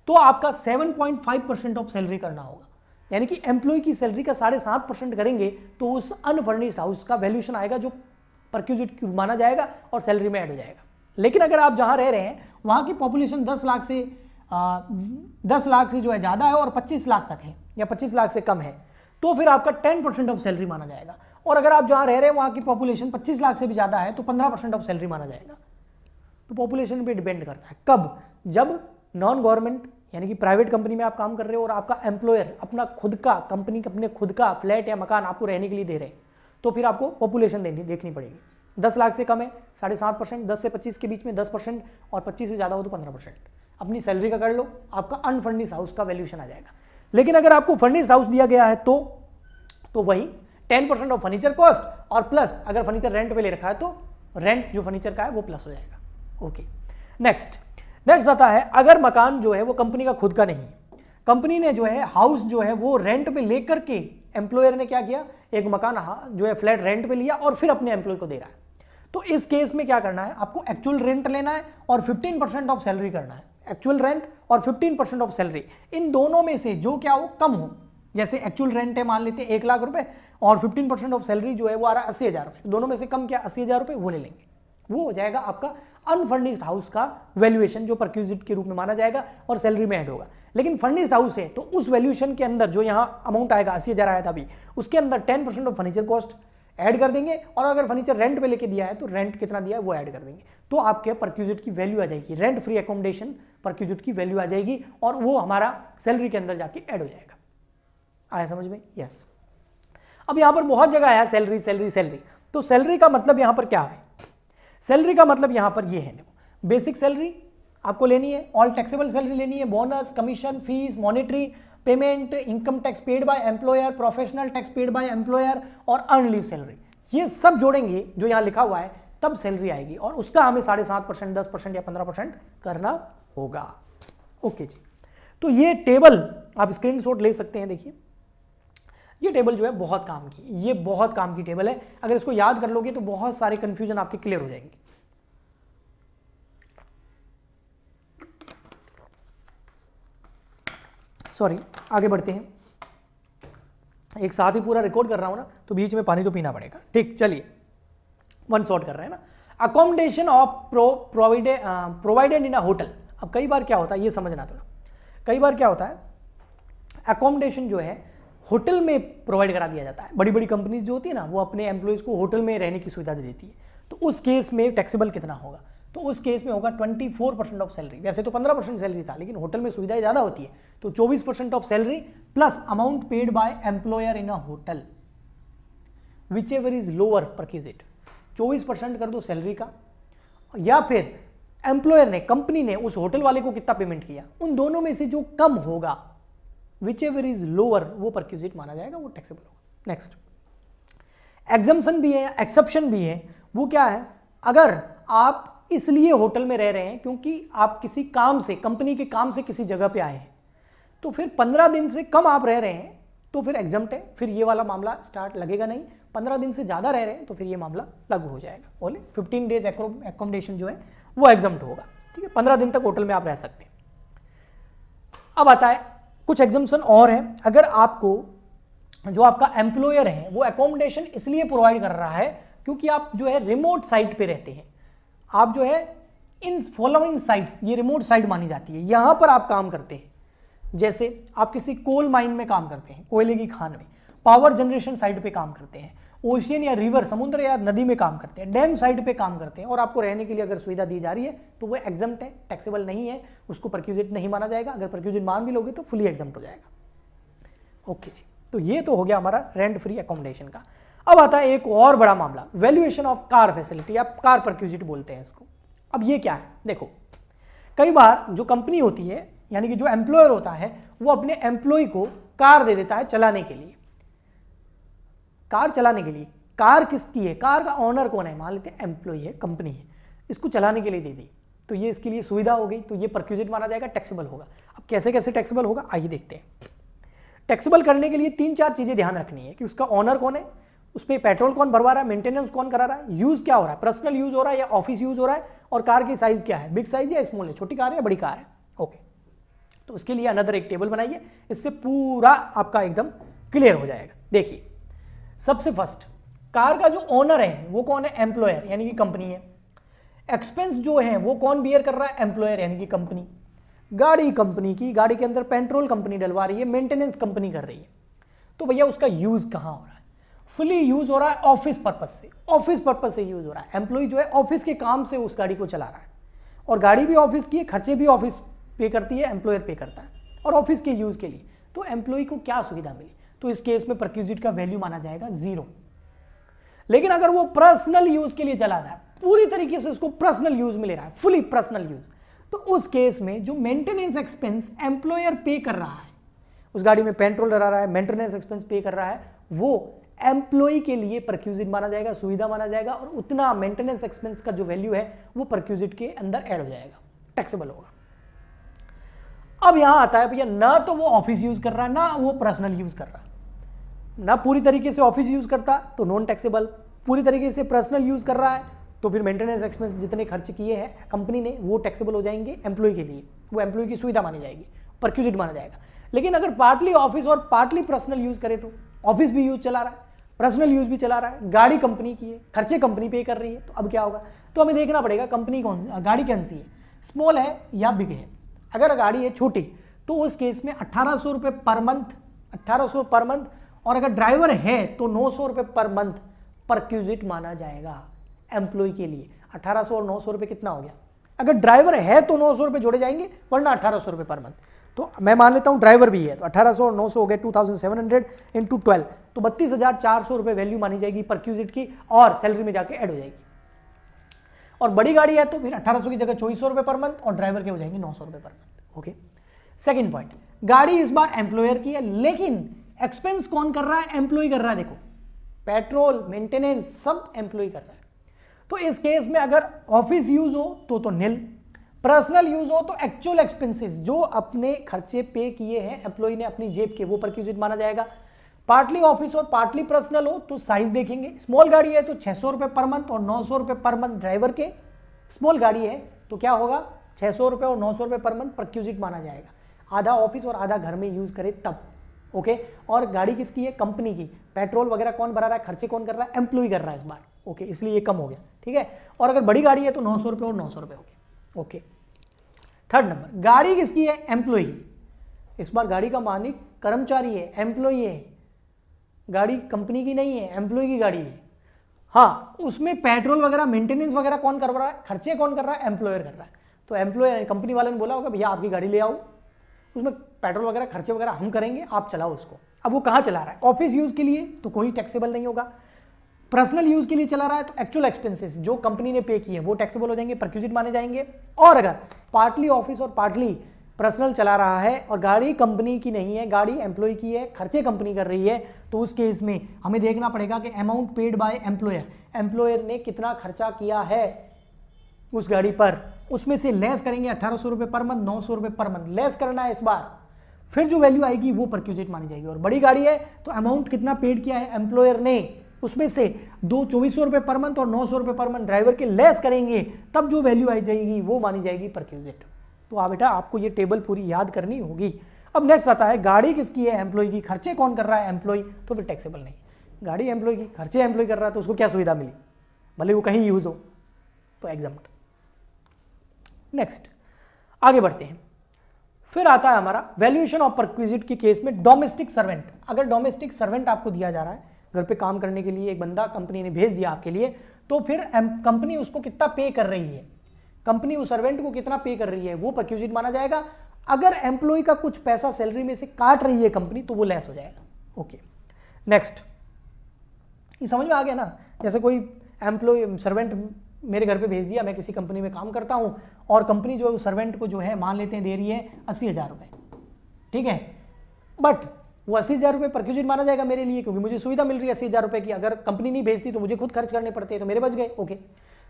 S1: तो आपका 7.5% ऑफ सैलरी करना होगा। यानी कि एम्प्लॉय की सैलरी का 7.5% करेंगे तो उस अनफर्निश्ड हाउस का वैल्यूएशन आएगा जो परक्यूजिट माना जाएगा और सैलरी में ऐड हो जाएगा। लेकिन अगर आप जहां रह रहे हैं वहां की पॉपुलेशन 10 लाख से जो है ज़्यादा है और 25 लाख तक है या 25 लाख से कम है, तो फिर आपका 10% ऑफ सैलरी माना जाएगा। और अगर आप जहां रह रहे हैं वहां की पॉपुलेशन 25 लाख से भी ज़्यादा है तो 15% ऑफ सैलरी माना जाएगा। तो पॉपुलेशन पे डिपेंड करता है। कब? जब नॉन गवर्नमेंट यानी कि प्राइवेट कंपनी में आप काम कर रहे हो और आपका एम्प्लॉयर अपना खुद का, कंपनी अपने खुद का फ्लैट या मकान आपको रहने के लिए दे रहे हैं, तो फिर आपको पॉपुलेशन देखनी पड़ेगी। 10 लाख से कम है 7.5%, 10 से 25 के बीच में 10%, और 25 से ज़्यादा हो तो 15%। अपनी सैलरी का कर लो, आपका अनफर्निश्ड हाउस का वैल्यूएशन आ जाएगा। लेकिन अगर आपको फर्निश्ड हाउस दिया गया है तो वही 10% ऑफ फर्नीचर कॉस्ट, और प्लस अगर फर्नीचर रेंट पे ले रखा है तो रेंट जो फर्नीचर का है वो प्लस हो जाएगा। ओके, नेक्स्ट आता है, अगर मकान जो है वो कंपनी का खुद का नहीं है, कंपनी ने जो है हाउस जो है वो रेंट पे लेकर के, एम्प्लॉयर ने क्या किया, एक मकान जो है फ्लैट रेंट पे लिया और फिर अपने एम्प्लॉय को दे रहा है, तो इस केस में क्या करना है, आपको एक्चुअल रेंट लेना है और 15% ऑफ सैलरी करना है। एक्चुअल रेंट और 15% ऑफ सैलरी, इन दोनों में से जो क्या हो कम हो। जैसे एक्चुअल रेंट है मान लेते हैं 1 लाख रुपए और 15% ऑफ सैलरी जो है वो आ रहा है 80,000 रुपए, दोनों में से कम क्या 80,000 रुपए, वो ले लेंगे। वो हो जाएगा आपका अनफर्निश्ड हाउस का वैल्यूएशन जो परक्यूजिट के रूप में माना जाएगा और सैलरी में ऐड होगा। लेकिन फर्निश्ड हाउस है तो उस वैल्यूएशन के अंदर जो यहाँ अमाउंट आएगा 80,000 आया था अभी, उसके अंदर 10% ऑफ फर्नीचर कॉस्ट ऐड कर देंगे, और अगर फर्नीचर रेंट पे लेके दिया है तो रेंट कितना दिया है वो ऐड कर देंगे, तो आपके परक्यूजिट की वैल्यू आ जाएगी, रेंट फ्री एकोमोडेशन परक्यूजिट की वैल्यू आ जाएगी और वो हमारा सैलरी के अंदर जाके ऐड हो जाएगा। आया समझ में? यस। अब यहां पर बहुत जगह आया सैलरी सैलरी सैलरी, तो सैलरी का मतलब यहां पर क्या है? सैलरी का मतलब यहां पर ये है, देखो, बेसिक सैलरी आपको लेनी है, ऑल टैक्सेबल सैलरी लेनी है, bonus, commission, fees, monetary payment, income tax paid by employer, professional tax paid by employer और अर्न लीव सैलरी, ये सब जोड़ेंगे जो यहां लिखा हुआ है तब सैलरी आएगी, और उसका हमें 7.5%, 10% या 15% करना होगा। ओके जी, तो ये टेबल आप स्क्रीनशॉट ले सकते हैं। देखिए ये टेबल जो है बहुत काम की, ये बहुत काम की टेबल है, अगर इसको याद कर लोगे तो बहुत सारे कंफ्यूजन आपके क्लियर हो जाएंगे। सॉरी, आगे बढ़ते हैं, एक साथ ही पूरा रिकॉर्ड कर रहा हूं ना तो बीच में पानी तो पीना पड़ेगा। ठीक, चलिए वन शॉट कर रहे हैं ना। Accommodation of provided in a hotel. अब कई बार क्या होता है ये समझना थोड़ा, कई बार क्या होता है अकोमोडेशन जो है होटल में प्रोवाइड करा दिया जाता है। बड़ी बड़ी कंपनीज जो होती है ना वो अपने एम्प्लॉयज़ को होटल में रहने की सुविधा दे देती है, तो उस केस में टैक्सेबल कितना होगा? तो उस केस में होगा 24% ऑफ सैलरी। वैसे तो 15% सैलरी था, लेकिन होटल में सुविधाएं ज़्यादा होती है, तो 24% of salary plus amount paid by employer in a hotel which ever is lower perquisite. 24% कर दो सैलरी का, या फिर एम्प्लॉयर ने, कंपनी ने उस होटल वाले को कितना पेमेंट किया, उन दोनों में से जो कम होगा विच एवर इज लोअर वो परक्यूजिट माना जाएगा, वो टैक्सेबल होगा। नेक्स्ट, एग्जम्पशन भी है, एक्सेप्शन भी है। वो क्या है? अगर आप इसलिए होटल में रह रहे हैं क्योंकि आप किसी काम से, कंपनी के काम से किसी जगह पे आए हैं, तो फिर 15 दिन से कम आप रह रहे हैं तो फिर एग्जम्प्ट है, फिर ये वाला मामला स्टार्ट लगेगा नहीं। 15 दिन से ज़्यादा रह रहे हैं तो फिर ये मामला लागू हो जाएगा। बोले 15 डेज एकोमोडेशन जो है वो एग्जम्प्ट होगा। ठीक है, 15 दिन तक होटल में आप रह सकते हैं। अब आता है कुछ एग्जाम्पशन और है, अगर आपको जो आपका एम्प्लॉयर है वो एकोमोडेशन इसलिए प्रोवाइड कर रहा है क्योंकि आप जो है रिमोट साइट पे रहते हैं, आप जो है इन फॉलोइंग साइट्स, ये रिमोट साइट मानी जाती है, यहां पर आप काम करते हैं, जैसे आप किसी कोल माइन में काम करते हैं, कोयले की खान में, पावर जनरेशन साइट पे काम करते हैं, ओशियन या रिवर, समुद्र या नदी में काम करते हैं, डैम साइट पे काम करते हैं, और आपको रहने के लिए अगर सुविधा दी जा रही है तो वो एग्जम्प्ट है, टैक्सेबल नहीं है, उसको परक्यूजिट नहीं माना जाएगा, अगर परक्यूजिट मान भी लोगे तो फुली एग्जम्प्ट हो जाएगा। ओके जी, तो ये तो हो गया हमारा रेंट फ्री एकोमोडेशन का। अब आता है एक और बड़ा मामला, वैल्यूएशन ऑफ कार फैसिलिटी, या कार परक्यूजिट बोलते हैं इसको। अब ये क्या है, देखो कई बार जो कंपनी होती है, यानी कि जो एम्प्लॉयर होता है, वो अपने एम्प्लॉय को कार दे देता है चलाने के लिए, कार चलाने के लिए। कार किसकी है, कार का ओनर कौन है, मान लेते हैं एम्प्लॉय है, कंपनी है, इसको चलाने के लिए दे दी, तो ये इसके लिए सुविधा हो गई, तो ये परक्यूजिट माना जाएगा, टैक्सेबल होगा। अब कैसे कैसे टैक्सेबल होगा आइए देखते हैं। टैक्सेबल करने के लिए 3-4 चीजें ध्यान रखनी है कि उसका ओनर कौन है, उस पर पेट्रोल कौन भरवा रहा है, मेंटेनेंस कौन करा रहा है, यूज क्या हो रहा है, पर्सनल यूज हो रहा है या ऑफिस यूज हो रहा है, और कार की साइज क्या है, बिग साइज या स्मॉल है, छोटी कार है या बड़ी कार है। ओके, तो उसके लिए अनदर एक टेबल बनाइए, इससे पूरा आपका एकदम क्लियर हो जाएगा। देखिए सबसे फर्स्ट, कार का जो ओनर है वो कौन है, एम्प्लॉयर यानी कि कंपनी है। एक्सपेंस जो है वो कौन बियर कर रहा है, एम्प्लॉयर यानी कि कंपनी। गाड़ी कंपनी की, गाड़ी के अंदर पेट्रोल कंपनी डलवा रही है, मेंटेनेंस कंपनी कर रही है। तो भैया उसका यूज कहां हो रहा है, फुली यूज हो रहा है ऑफिस पर्पज से, ऑफिस पर्पज से यूज हो रहा है। एम्प्लॉय जो है ऑफिस के काम से उस गाड़ी को चला रहा है, और गाड़ी भी ऑफिस की है, खर्चे भी ऑफिस पे करती है, एम्प्लॉयर पे करता है, और ऑफिस के यूज के लिए। तो एम्प्लॉय को क्या सुविधा मिली, तो इस केस में परक्यूजिट का वैल्यू माना जाएगा 0। लेकिन अगर वो पर्सनल यूज के लिए चला रहा है, पूरी तरीके से उसको पर्सनल यूज में ले रहा है, फुली पर्सनल यूज, तो उस केस में जो मेंटेनेंस एक्सपेंस एम्प्लॉयर पे कर रहा है, उस गाड़ी में पेट्रोल डला रहा है, मेंटेनेंस एक्सपेंस पे कर रहा है, वो एम्प्लॉय के लिए परक्यूजिट माना जाएगा, सुविधा माना जाएगा, और उतना मेंटेनेंस एक्सपेंस का जो वैल्यू है वो परक्यूजिट के अंदर ऐड हो जाएगा, टैक्सेबल होगा। अब यहां आता है भैया, ना तो वो ऑफिस यूज कर रहा है, ना वो पर्सनल यूज कर रहा है, ना पूरी तरीके से ऑफिस यूज करता तो नॉन टैक्सेबल, पूरी तरीके से पर्सनल यूज कर रहा है तो फिर मेंटेनेंस एक्सपेंस जितने खर्च किए हैं कंपनी ने वो टैक्सेबल हो जाएंगे एम्प्लॉय के लिए, वो एम्प्लॉय की सुविधा मानी जाएगी, परक्यूजिट माना जाएगा। लेकिन अगर पार्टली ऑफिस और पार्टली पर्सनल यूज करे, तो ऑफिस भी यूज चला रहा है, पर्सनल यूज भी चला रहा है, गाड़ी कंपनी की है, खर्चे कंपनी पे कर रही है, तो अब क्या होगा, तो हमें देखना पड़ेगा कंपनी कौन, गाड़ी कौन सी है, स्मॉल है या बिग है। अगर गाड़ी है छोटी तो उस केस में 1800 रुपये पर मंथ, 1800 पर मंथ, और अगर ड्राइवर है तो 900 रुपये पर मंथ परक्यूजिट माना जाएगा एम्प्लॉय के लिए। 1800 और 900 रुपये कितना हो गया, अगर ड्राइवर है तो 900 रुपये जोड़े जाएंगे, वरना 1800 रुपये पर मंथ। तो मैं मान लेता हूं ड्राइवर भी है, तो 1800 और 900 हो गए 2700 इंटू 12, तो 32,400 रुपये वैल्यू मानी जाएगी परक्यूजिट की, और सैलरी में जाके ऐड हो जाएगी। और बड़ी गाड़ी है तो फिर 1800 की जगह 2400 रुपये पर मंथ, और ड्राइवर के हो जाएंगे 900 रुपये per month. Okay, second point, गाड़ी इस बार एम्प्लॉयर की है, लेकिन एक्सपेंस कौन कर रहा है, एम्प्लॉय कर रहा है। देखो पेट्रोल, मेंटेनेंस सब एम्प्लॉय कर रहा है। तो इस केस में अगर ऑफिस यूज हो तो निल, पर्सनल यूज हो तो एक्चुअल एक्सपेंसेस जो अपने खर्चे पे किए हैं एम्प्लॉय ने अपनी जेब के, वो परक्यूजिट माना जाएगा। पार्टली ऑफिस और पार्टली पर्सनल हो तो साइज देखेंगे, स्मॉल गाड़ी है तो 600 रुपये पर मंथ और 900 रुपये पर मंथ ड्राइवर के, स्मॉल गाड़ी है तो क्या होगा 600 रुपये और 900 रुपये पर मंथ परक्यूजिट माना जाएगा, आधा ऑफिस और आधा घर में यूज करे तब। ओके, और गाड़ी किसकी है, कंपनी की, पेट्रोल वगैरह कौन भरा रहा है, खर्चे कौन कर रहा है, एम्प्लॉय कर रहा है इस बार। ओके, इसलिए ये कम हो गया, ठीक है। और अगर बड़ी गाड़ी है तो 900 रुपये और 900 रुपये हो गया। ओके, थर्ड नंबर, गाड़ी किसकी है, एम्प्लॉय। इस बार गाड़ी का मालिक कर्मचारी है, एम्प्लॉय है, गाड़ी कंपनी की नहीं है, एम्प्लॉय की गाड़ी है। हाँ, उसमें पेट्रोल वगैरह मेंटेनेंस वगैरह कौन कर रहा है, खर्चे कौन कर रहा है, एम्प्लॉयर कर रहा है। तो एम्प्लॉयर, कंपनी वाले ने बोला होगा भैया आपकी गाड़ी ले आओ, उसमें पेट्रोल वगैरह खर्चे वगैरह हम करेंगे, आप चलाओ उसको। अब वो कहाँ चला रहा है, ऑफिस यूज के लिए तो कोई टैक्सेबल नहीं होगा, पर्सनल यूज के लिए चला रहा है तो एक्चुअल एक्सपेंसेस जो कंपनी ने पे किए वो टैक्सेबल हो जाएंगे, परक्यूजिट माने जाएंगे। और अगर पार्टली ऑफिस और पार्टली पर्सनल चला रहा है और गाड़ी कंपनी की नहीं है, गाड़ी एम्प्लॉय की है, खर्चे कंपनी कर रही है, तो उस केस में हमें देखना पड़ेगा कि amount paid by employer, employer ने कितना खर्चा किया है उस गाड़ी पर, उसमें से लेस करेंगे 1800 रुपये पर मंथ, 900 रुपये पर मंथ लेस करना है इस बार, फिर जो वैल्यू आएगी वो परक्यूजिट मानी जाएगी। और बड़ी गाड़ी है तो अमाउंट कितना पेड किया है एम्प्लॉयर ने, उसमें से 2400 रुपये पर मंथ और 900 रुपये पर मंथ ड्राइवर के लेस करेंगे, तब जो वैल्यू आई जाएगी वो मानी जाएगी परक्यूजिट। तो बेटा आपको ये टेबल पूरी याद करनी होगी। अब नेक्स्ट आता है गाड़ी किसकी है, एम्प्लॉय की, खर्चे कौन कर रहा है, एम्प्लॉय, तो फिर टैक्सेबल नहीं। गाड़ी एम्प्लॉय की, खर्चे एम्प्लॉय कर रहा है, तो उसको क्या सुविधा मिली, भले वो कहीं यूज हो, तो एग्जम्प्ट। नेक्स्ट आगे बढ़ते हैं। फिर आता है हमारा वैल्यूएशन ऑफ परक्विजिट के केस में डोमेस्टिक सर्वेंट। अगर डोमेस्टिक सर्वेंट आपको दिया जा रहा है, घर पे काम करने के लिए एक बंदा कंपनी ने भेज दिया आपके लिए, तो फिर कंपनी उसको कितना पे कर रही है, कंपनी उस सर्वेंट को कितना पे कर रही है, वो परक्विजिट माना जाएगा। अगर एम्प्लॉय का कुछ पैसा सैलरी में से काट रही है कंपनी, तो वो लेस हो जाएगा। ओके, नेक्स्ट, ये समझ में आ गया ना। जैसे कोई एम्प्लॉय सर्वेंट मेरे घर पे भेज दिया, मैं किसी कंपनी में काम करता हूं और कंपनी जो है उस सर्वेंट को जो है मान लेते हैं दे रही है 80,000 रुपये, ठीक है, बट वो 80,000 रुपये परक्विजिट माना जाएगा मेरे लिए, क्योंकि मुझे सुविधा मिल रही है 80,000 रुपये की। अगर कंपनी नहीं भेजती तो मुझे खुद खर्च करने पड़ते हैं, तो मेरे बच गए। ओके,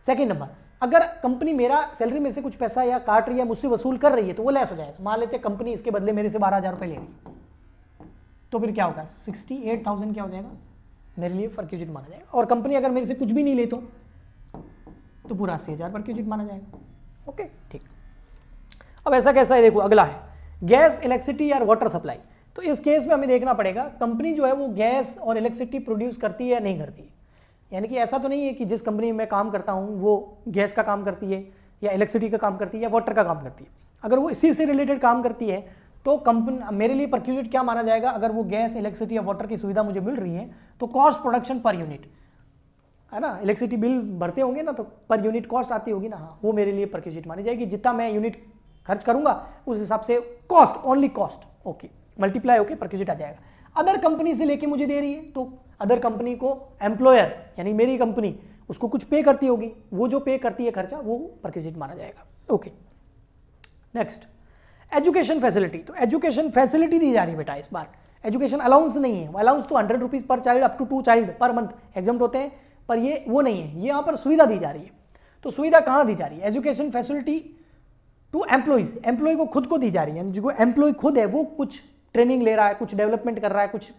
S1: सेकंड नंबर, अगर कंपनी मेरा सैलरी में से कुछ पैसा या काट रही है, मुझसे वसूल कर रही है, तो वो लेस हो जाएगा। मान लेते हैं कंपनी इसके बदले मेरे से 12,000 रुपये ले रही है, तो फिर क्या होगा, 68,000 क्या हो जाएगा, मेरे लिए परक्विजिट माना जाएगा। और कंपनी अगर मेरे से कुछ भी नहीं ले तो पूरा 80,000 परक्विजिट माना जाएगा। ओके, ठीक। अब ऐसा कैसा है, देखो अगला है गैस, इलेक्ट्रिसिटी या वाटर सप्लाई। तो इस केस में हमें देखना पड़ेगा कंपनी जो है वो गैस और इलेक्ट्रिसिटी प्रोड्यूस करती है या नहीं करती है। यानी कि ऐसा तो नहीं है कि जिस कंपनी में मैं काम करता हूँ वो गैस का काम करती है या इलेक्ट्रिसिटी का काम करती है या वाटर का काम करती है। अगर वो इसी से रिलेटेड काम करती है तो कंपनी मेरे लिए परक्विजिट क्या माना जाएगा, अगर वो गैस, इलेक्ट्रिसिटी या वाटर की सुविधा मुझे मिल रही है तो कॉस्ट प्रोडक्शन पर यूनिट, है ना, इलेक्ट्रिसिटी बिल भरते होंगे ना, तो पर यूनिट कॉस्ट आती होगी ना, हाँ, वो मेरे लिए परक्विजिट मानी जाएगी। जितना मैं यूनिट खर्च करूंगा उस हिसाब से cost, only cost, okay, multiply होके परक्विजिट आ जाएगा। अदर कंपनी से लेके मुझे दे रही है तो अदर कंपनी को एम्प्लॉयर यानी मेरी कंपनी उसको कुछ पे करती होगी, वो जो पे करती है खर्चा वो परक्विजिट माना जाएगा। Okay, next education facility. तो एजुकेशन फैसिलिटी दी जा रही है बेटा, इस बार एजुकेशन अलाउंस नहीं है। अलाउंस तो 100 रुपीज पर चाइल्ड अप टू 2 चाइल्ड पर मंथ एग्जाम्प्ट होते हैं, पर ये वो नहीं है, ये यहाँ पर सुविधा दी जा रही है। तो सुविधा कहाँ दी जा रही है, education facility to employees, employee को खुद को दी जा रही है। जो एम्प्लॉय खुद है वो कुछ ट्रेनिंग ले रहा है, कुछ डेवलपमेंट कर रहा है, कुछ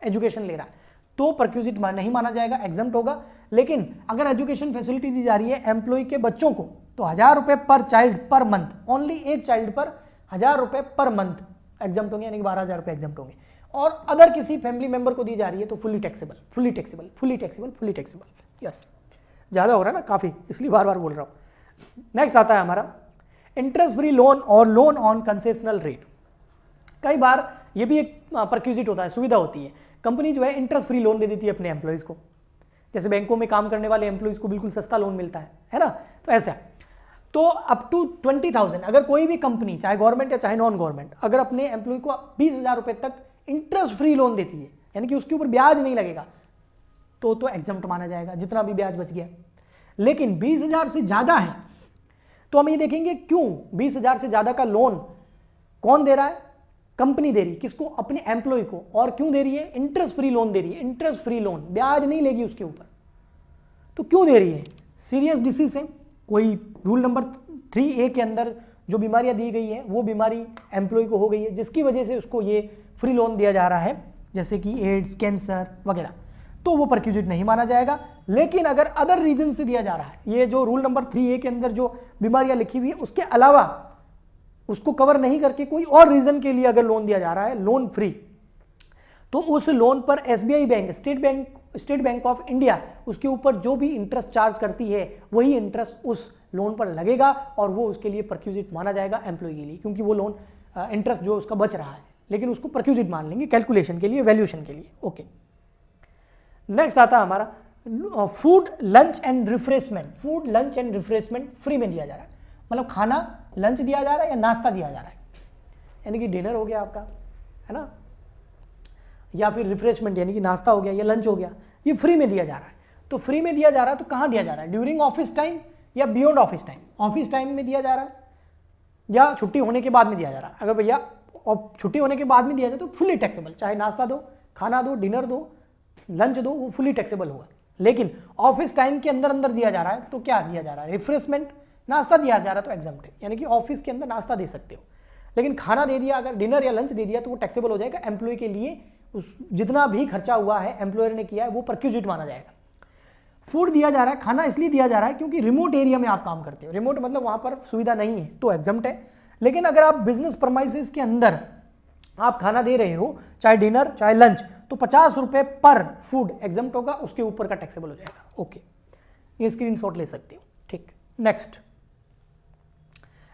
S1: एजुकेशन ले रहा है, तो परक्विजिट नहीं माना जाएगा, एग्जाम्प्ट होगा। लेकिन अगर एजुकेशन फैसिलिटी दी जा रही है एम्प्लॉय के बच्चों को, तो 1,000 रुपये पर चाइल्ड पर मंथ, ओनली 8 चाइल्ड पर 1,000 रुपये पर मंथ एग्जाम्प्ट होंगे, यानी कि 12,000 रुपये एग्जाम्प्ट होंगे। और अदर किसी फैमिली मेंबर को दी जा रही है तो fully taxable, fully taxable, fully taxable, fully taxable. Yes, ज़्यादा हो रहा है ना काफ़ी, इसलिए बार बार बोल रहा हूँ। नेक्स्ट आता है हमारा इंटरेस्ट फ्री लोन और लोन ऑन कंसेशनल रेट। कई बार ये भी एक परक्विजिट होता है, सुविधा होती है। कंपनी जो है इंटरेस्ट फ्री लोन दे देती है अपने एम्प्लॉयज़ को, जैसे बैंकों में काम करने वाले एम्प्लॉयज़ को बिल्कुल सस्ता लोन मिलता है ना, तो ऐसा। तो अप टू 20,000 अगर कोई भी कंपनी चाहे गवर्नमेंट या चाहे नॉन गवर्नमेंट अगर अपने एम्प्लॉय को 20,000 रुपये तक इंटरेस्ट फ्री लोन देती है, यानी कि उसके ऊपर ब्याज नहीं लगेगा, तो एग्जम्प्ट माना जाएगा, जितना भी ब्याज बच गया। लेकिन 20,000 से ज़्यादा है तो हम ये देखेंगे क्यों 20,000 से ज़्यादा का लोन कौन दे रहा है, कंपनी दे रही है, किसको, अपने एम्प्लॉय को। और क्यों दे रही है, इंटरेस्ट फ्री लोन दे रही है, इंटरेस्ट फ्री लोन, ब्याज नहीं लेगी उसके ऊपर। तो क्यों दे रही है, सीरियस डिसीज है, कोई रूल नंबर 3A के अंदर जो बीमारियां दी गई है वो बीमारी एम्प्लॉय को हो गई है, जिसकी वजह से उसको ये फ्री लोन दिया जा रहा है, जैसे कि एड्स, कैंसर वगैरह, तो वो परक्विजिट नहीं माना जाएगा। लेकिन अगर अदर रीजन से दिया जा रहा है, ये जो रूल नंबर 3A के अंदर जो बीमारियां लिखी हुई है उसके अलावा उसको कवर नहीं करके कोई और रीजन के लिए अगर लोन दिया जा रहा है, लोन फ्री, तो उस लोन पर SBI bank, state bank of India उसके ऊपर जो भी इंटरेस्ट चार्ज करती है वही इंटरेस्ट उस लोन पर लगेगा और वो उसके लिए परक्विजिट माना जाएगा एम्प्लॉय के लिए, क्योंकि वो लोन इंटरेस्ट जो उसका बच रहा है, लेकिन उसको परक्विजिट मान लेंगे कैलकुलेशन के लिए, वैल्यूएशन के लिए। ओके, नेक्स्ट आता है हमारा food lunch and refreshment. Food lunch and refreshment free में दिया जा रहा है, मतलब खाना लंच दिया जा रहा है या नाश्ता दिया जा रहा है, यानी कि डिनर हो गया आपका, है ना, या फिर रिफ्रेशमेंट यानी कि नाश्ता हो गया या लंच हो गया, ये फ्री में दिया जा रहा है। तो फ्री में दिया जा रहा है तो कहाँ दिया जा रहा है, ड्यूरिंग ऑफिस टाइम या beyond office time. Office time में दिया जा रहा है या छुट्टी होने के बाद में दिया जा रहा है। अगर भैया छुट्टी होने के बाद में दिया जाए तो फुली टैक्सेबल, चाहे नाश्ता दो, खाना दो, डिनर दो, लंच दो, वो फुली टैक्सेबल होगा। लेकिन ऑफिस टाइम के अंदर अंदर दिया जा रहा है तो क्या दिया जा रहा है, रिफ्रेशमेंट, नाश्ता दिया जा रहा है तो एग्जम्प्ट है, यानी कि ऑफिस के अंदर नाश्ता दे सकते हो। लेकिन खाना दे दिया, अगर डिनर या लंच दे दिया तो वो टैक्सेबल हो जाएगा एम्प्लॉय के लिए, उस जितना भी खर्चा हुआ है एम्प्लॉयर ने किया है वो परक्विजिट माना जाएगा। फूड दिया जा रहा है, खाना इसलिए दिया जा रहा है क्योंकि रिमोट एरिया में आप काम करते हो, रिमोट मतलब वहां पर सुविधा नहीं है तो एग्जम्प्ट है। लेकिन अगर आप बिजनेस प्रमाइसेस के अंदर आप खाना दे रहे हो, चाहे डिनर चाहे लंच, तो 50 रुपए पर फूड एग्जम्प्ट होगा, उसके ऊपर का टैक्सेबल हो जाएगा। ओके, ये स्क्रीनशॉट ले सकते हो। ठीक, नेक्स्ट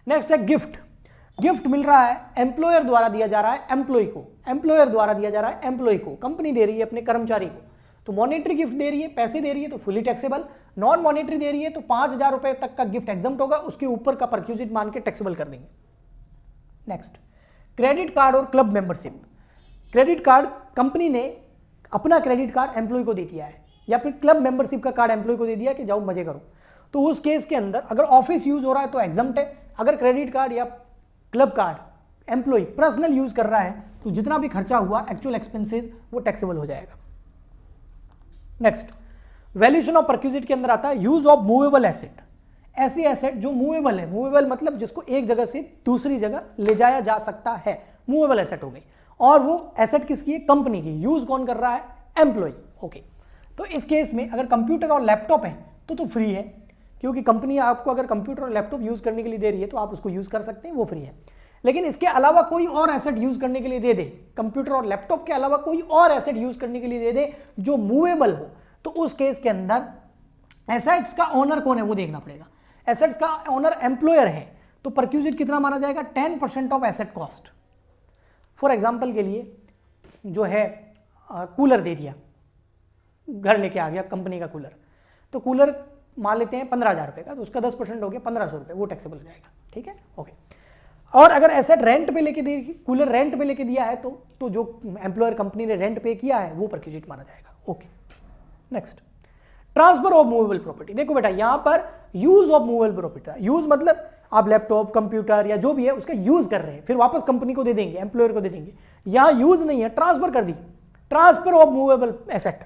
S1: है गिफ्ट। गिफ्ट मिल रहा है, एम्प्लॉयर द्वारा दिया जा रहा है एम्प्लॉय को, एम्प्लॉयर द्वारा दिया जा रहा है एम्प्लॉय को, कंपनी दे रही है अपने कर्मचारी को, तो मॉनेटरी गिफ्ट दे रही है, पैसे दे रही है तो फुली टैक्सेबल, नॉन मॉनेटरी दे रही है तो 5000 रुपए तक का गिफ्ट एग्जम्प्ट होगा, उसके ऊपर का परक्यूजिट मान के टैक्सेबल कर देंगे। नेक्स्ट, क्रेडिट कार्ड और club membership. Credit card company ने अपना क्रेडिट कार्ड एम्प्लॉय को दे दिया है, या फिर क्लब मेंबरशिप का कार्ड एम्प्लॉय को दे दिया कि जाओ मजे करो, तो उस केस के अंदर अगर ऑफिस यूज हो रहा है तो एग्जम्प्ट है, अगर क्रेडिट कार्ड या club card employee personal use कर रहा है तो जितना भी खर्चा हुआ एक्चुअल एक्सपेंसेस वो टैक्सेबल हो जाएगा। नेक्स्ट, वैल्यूएशन ऑफ परक्यूजिट के अंदर आता है यूज ऑफ मूवेबल एसेट। ऐसी एसेट जो मूवेबल है, मूवेबल मतलब जिसको एक जगह से दूसरी जगह ले जाया जा सकता है, मूवेबल एसेट हो गई, और वो एसेट किसकी है, कंपनी की, यूज कौन कर रहा है, एम्प्लॉय। ओके, तो इस केस में अगर कंप्यूटर और लैपटॉप है तो फ्री है, क्योंकि कंपनी आपको अगर कंप्यूटर और लैपटॉप यूज करने के लिए दे रही है तो आप उसको यूज कर सकते हैं, वो फ्री है। लेकिन इसके अलावा कोई और एसेट यूज करने के लिए दे दे, कंप्यूटर और लैपटॉप के अलावा कोई और एसेट यूज करने के लिए दे दे जो मूवेबल हो, तो उस केस के अंदर एसेट्स का ओनर कौन है वो देखना पड़ेगा। एसेट्स का ओनर एम्प्लॉयर है तो परक्यूजिट कितना माना जाएगा, 10% of asset cost. For example के लिए जो है कूलर दे दिया, घर लेके आ गया कंपनी का कूलर, तो कूलर मान लेते हैं 15,000 रुपए का, तो उसका 10% हो गया 1500 रुपए, वो टैक्सेबल हो जाएगा। ठीक है, ओके। और अगर एसेट रेंट पे लेके दे, कूलर रेंट पे लेके दिया है तो जो एम्प्लॉयर कंपनी ने रेंट पे किया है वो परक्यूजिट माना जाएगा। Okay, next, transfer of movable property. देखो बेटा यहाँ पर यूज ऑफ मूवेबल प्रॉपर्टी था, यूज मतलब आप लैपटॉप कंप्यूटर या जो भी है उसका यूज कर रहे हैं, फिर वापस कंपनी को दे देंगे, एम्प्लॉयर को दे देंगे। यहाँ यूज नहीं है, ट्रांसफर कर दी, ट्रांसफर ऑफ मूवेबल एसेट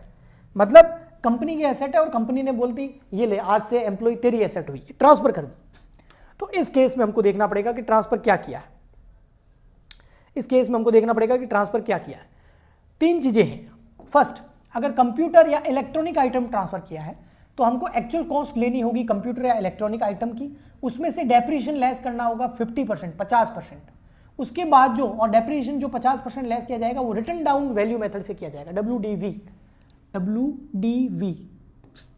S1: मतलब कंपनी की एसेट है और कंपनी ने बोलती ये ले आज से एम्प्लॉय तेरी एसेट हुई, ट्रांसफर कर दी। तो इस केस में हमको देखना पड़ेगा कि ट्रांसफर क्या किया है, इस केस में हमको देखना पड़ेगा कि ट्रांसफर क्या किया है। 3 चीजें हैं। फर्स्ट, अगर कंप्यूटर या इलेक्ट्रॉनिक आइटम ट्रांसफर किया है तो हमको एक्चुअल कॉस्ट लेनी होगी कंप्यूटर या इलेक्ट्रॉनिक आइटम की, उसमें से डेप्रिसिएशन लेस करना होगा 50%, 50%। उसके बाद जो और डेप्रिसिएशन जो 50% लेस किया जाएगा वो रिटर्न डाउन वैल्यू मेथड से किया जाएगा, WDV,